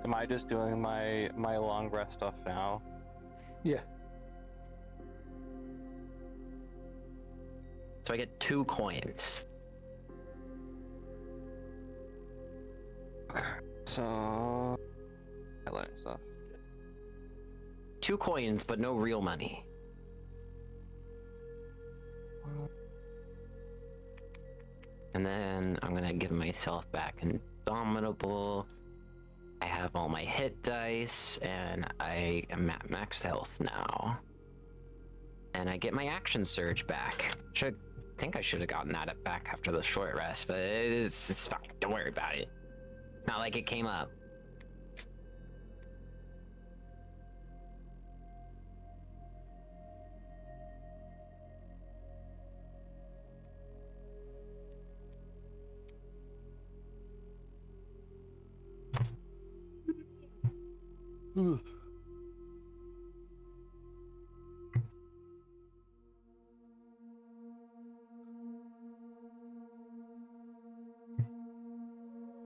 Am I just doing my long rest stuff now? Yeah. So I get 2 coins. So, I learned stuff. 2 coins, but no real money. And then I'm gonna give myself back Indomitable. I have all my hit dice, and I am at max health now. And I get my action surge back. I think I should have gotten that back after the short rest, but it's fine. Don't worry about it. Not like it came up. Ugh.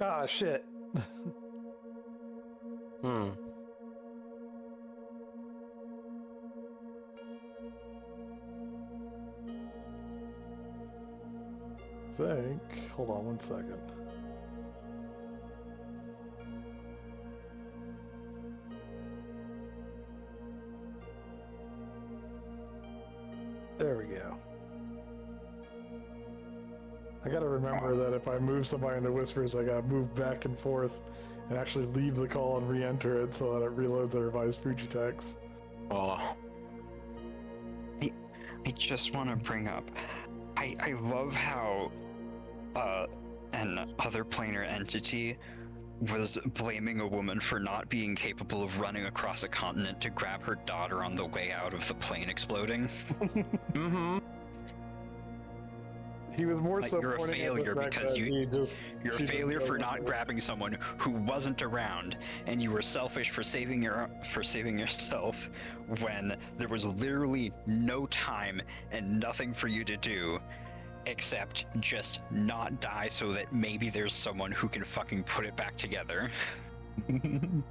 Ah, shit. Hmm. Hold on one second. There we go. I gotta remember that if I move somebody into Whispers, I gotta move back and forth and actually leave the call and re-enter it so that it reloads everybody's Fuji text. Oh. I just want to bring up, I love how an other planar entity was blaming a woman for not being capable of running across a continent to grab her daughter on the way out of the plane exploding. Mm-hmm. He was more Like, so you're a pointing at the failure fact because that you- he just You're a she didn't failure know for what not to do. grabbing someone who wasn't around, and you were selfish for saving yourself when there was literally no time and nothing for you to do except just not die so that maybe there's someone who can fucking put it back together. Mm-hmm.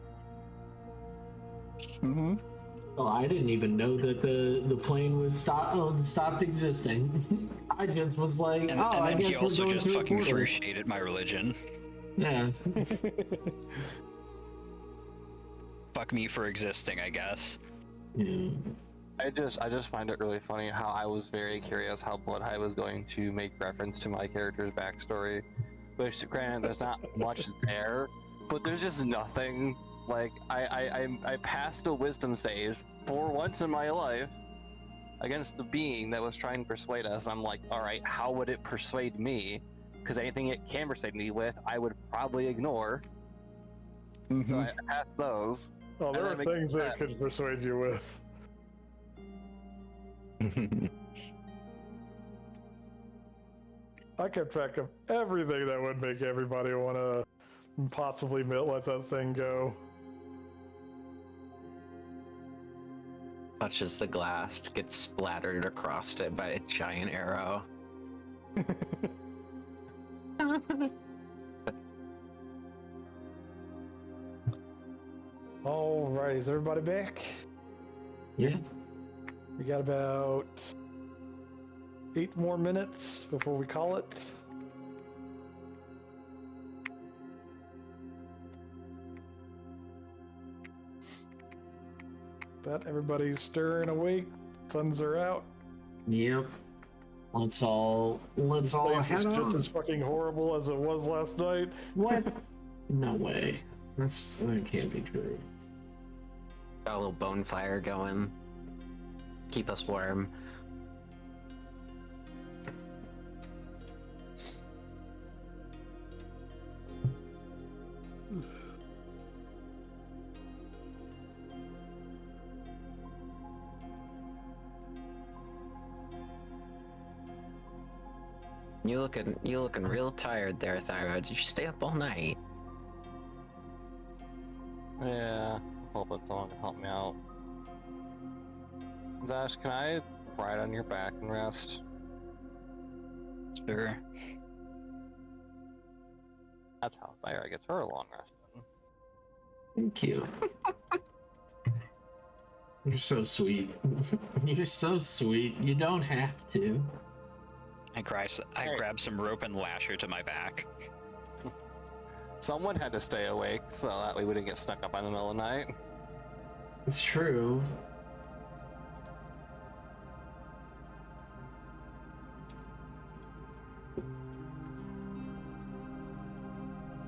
Oh, I didn't even know that the plane was stopped existing. I just was like, And, oh, and I then he guess we're also going just to a fucking portal. threw shade at my religion. Yeah. Fuck me for existing, I guess. Yeah. I just find it really funny how I was very curious how Bloodhigh was going to make reference to my character's backstory. Which, granted, there's not much there, but there's just nothing. Like, I passed a wisdom save for once in my life against the being that was trying to persuade us. I'm like, alright, how would it persuade me? Because anything it can persuade me with, I would probably ignore. So I passed those. Oh, there And are then things that that- it could persuade you with. I kept track of everything that would make everybody want to possibly let that thing go. Touches the glass, gets splattered across it by a giant arrow. Alright, is everybody back? Yeah. We got about 8 more minutes before we call it. That everybody's stirring awake. Suns are out. Yep. Let's all Place is head just on. as fucking horrible as it was last night. What? No way. That can't be true. Got a little bonfire going. Keep us warm. You looking real tired there, Thyra. Did you stay up all night? Yeah, hoping someone can help me out. Zash, can I ride on your back and rest? Sure. That's how Thyra gets her long rest. Thank you. You're so sweet. You're so sweet. You don't have to. I grab some rope and lash her to my back. Someone had to stay awake so that we wouldn't get stuck up in the middle of the night. It's true.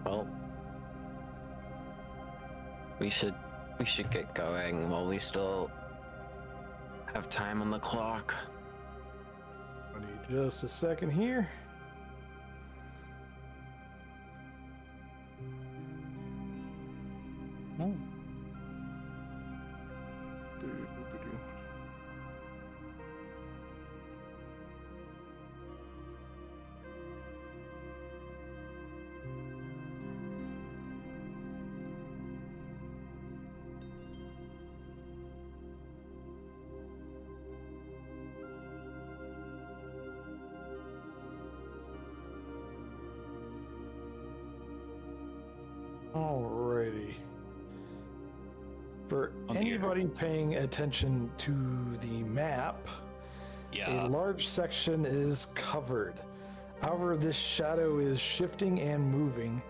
Well, we should get going while we still have time on the clock. I need just a second here. Boo-doo-boo-doo. Alrighty. For Oh, dear. anybody paying attention to the map, Yeah. a large section is covered. However, this shadow is shifting and moving.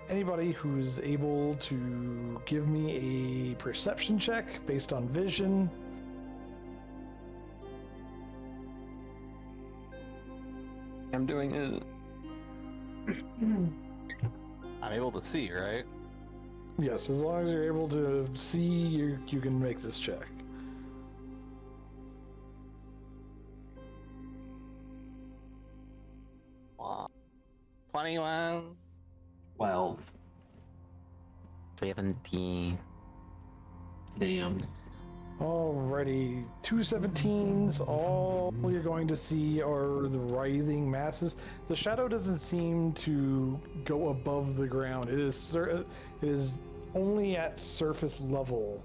Anybody who's able to give me a perception check based on vision. I'm doing it. I'm able to see, right? Yes, as long as you're able to see, you can make this check. Wow. 21. 12. 17. Damn. Alrighty, 217s. All you're going to see are the writhing masses. The shadow doesn't seem to go above the ground. It is only at surface level.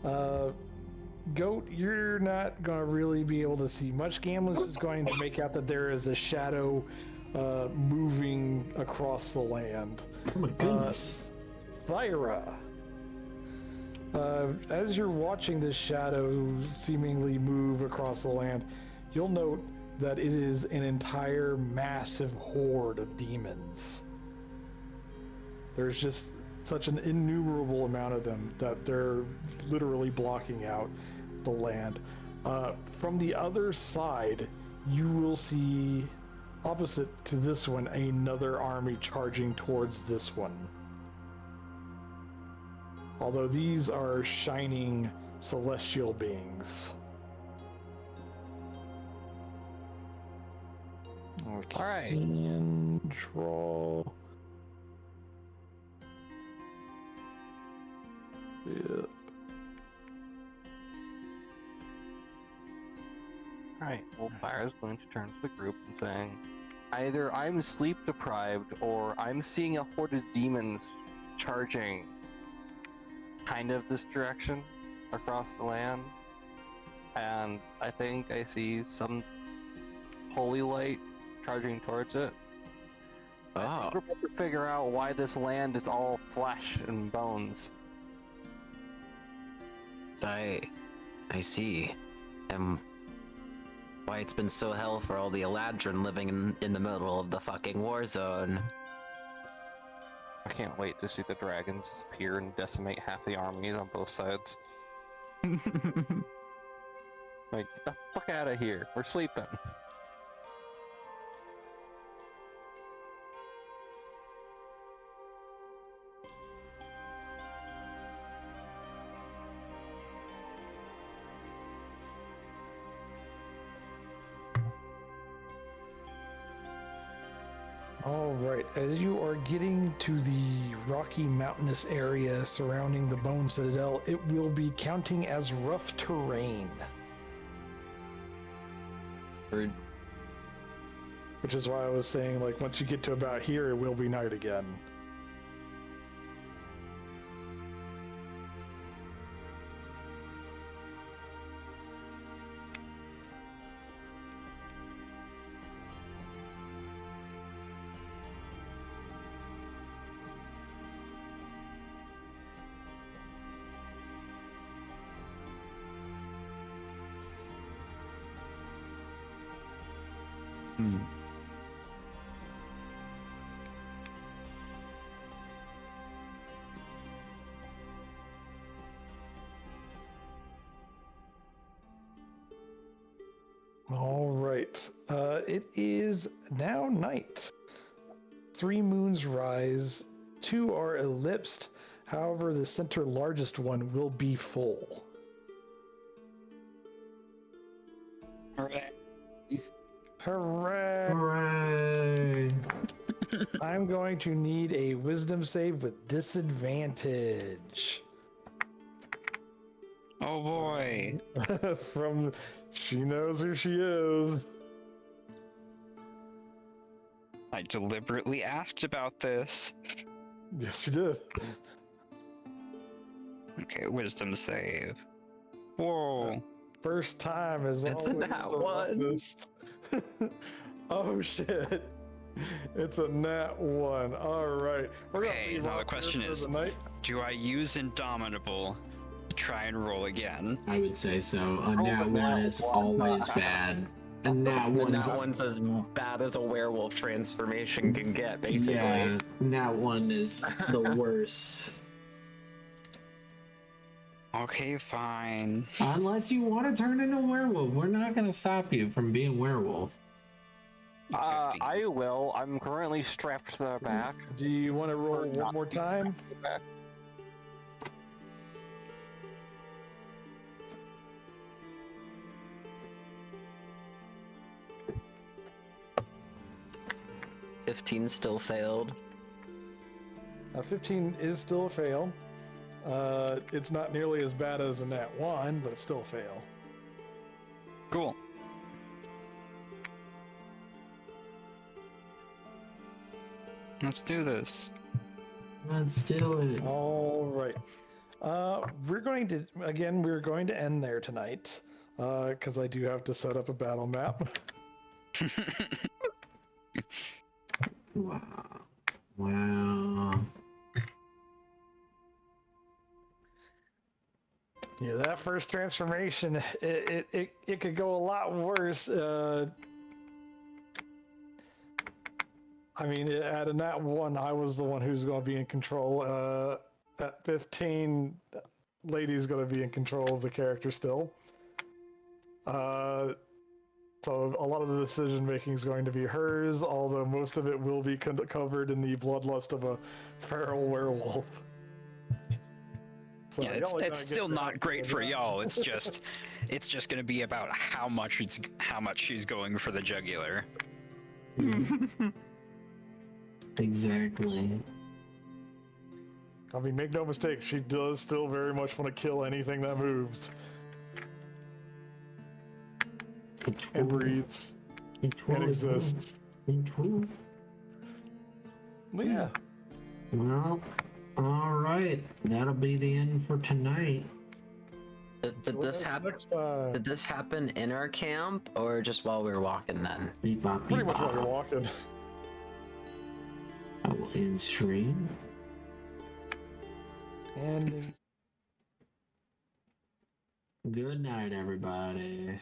Goat, you're not going to really be able to see much. Gamlin's just going to make out that there is a shadow moving across the land. Oh my goodness. Thyra. As you're watching this shadow seemingly move across the land, you'll note that it is an entire massive horde of demons. There's just such an innumerable amount of them that they're literally blocking out the land. From the other side, you will see, opposite to this one, another army charging towards this one. Although these are shining celestial beings. Okay. All right. And draw. Yep. Alright, well, Thyra's going to turn to the group and saying, either I'm sleep deprived or I'm seeing a horde of demons charging kind of this direction across the land. And I think I see some holy light charging towards it. I think we're about to figure out why this land is all flesh and bones. I see. And why it's been so hell for all the Eladrin living in the middle of the fucking war zone. I can't wait to see the dragons disappear and decimate half the armies on both sides. Like, get the fuck out of here. We're sleeping. All right, as you are getting to the rocky mountainous area surrounding the Bone Citadel, it will be counting as rough terrain. We're Which is why I was saying, like, once you get to about here, it will be night again. All right. It is now night. 3 moons rise, 2 are ellipsed. However, the center largest one will be full. Hooray. Hooray! Hooray! I'm going to need a wisdom save with disadvantage. Oh boy. From she knows who she is. I deliberately asked about this. Yes, you did. Okay, wisdom save. Whoa. First time is It's a always nat the one. roughest. Oh shit! It's a nat 1. All right. We're gonna Okay, leave now the off question here for is- the night. Do I use Indomitable to try and roll again? I would say so. A Oh, nat a one nat is one. always bad. A nat The one's nat one's as bad as a werewolf transformation can get, basically. yeah. Nat one is the worst. Okay, fine. Unless you want to turn into a werewolf, we're not gonna stop you from being werewolf. I will. I'm currently strapped to the back. Do you want to roll Or one not. more time? Back. $15 still failed. 15 is still a fail. It's not nearly as bad as a nat 1, but it's still a fail. Cool. Let's do this. Let's do it. All right. We're going to end there tonight, because I do have to set up a battle map. Wow. Wow. Yeah, that first transformation, it could go a lot worse. I mean, at a nat 1, I was the one who's going to be in control. At 15, Lady's going to be in control of the character still. So a lot of the decision making is going to be hers, although most of it will be covered in the bloodlust of a feral werewolf. So Yeah, y'all it's are gonna it's get still that not great for figured out. y'all. It's just gonna be about how much she's going for the jugular. Exactly. I mean, make no mistake, she does still very much want to kill anything that moves and breathes and exists. But yeah, Well, all right. That'll be the end for tonight. Did this happen? next time. Did this happen in our camp or just while we were walking then? Bebop, Pretty much while you're bebop. walking. I will end stream. And Good night, everybody.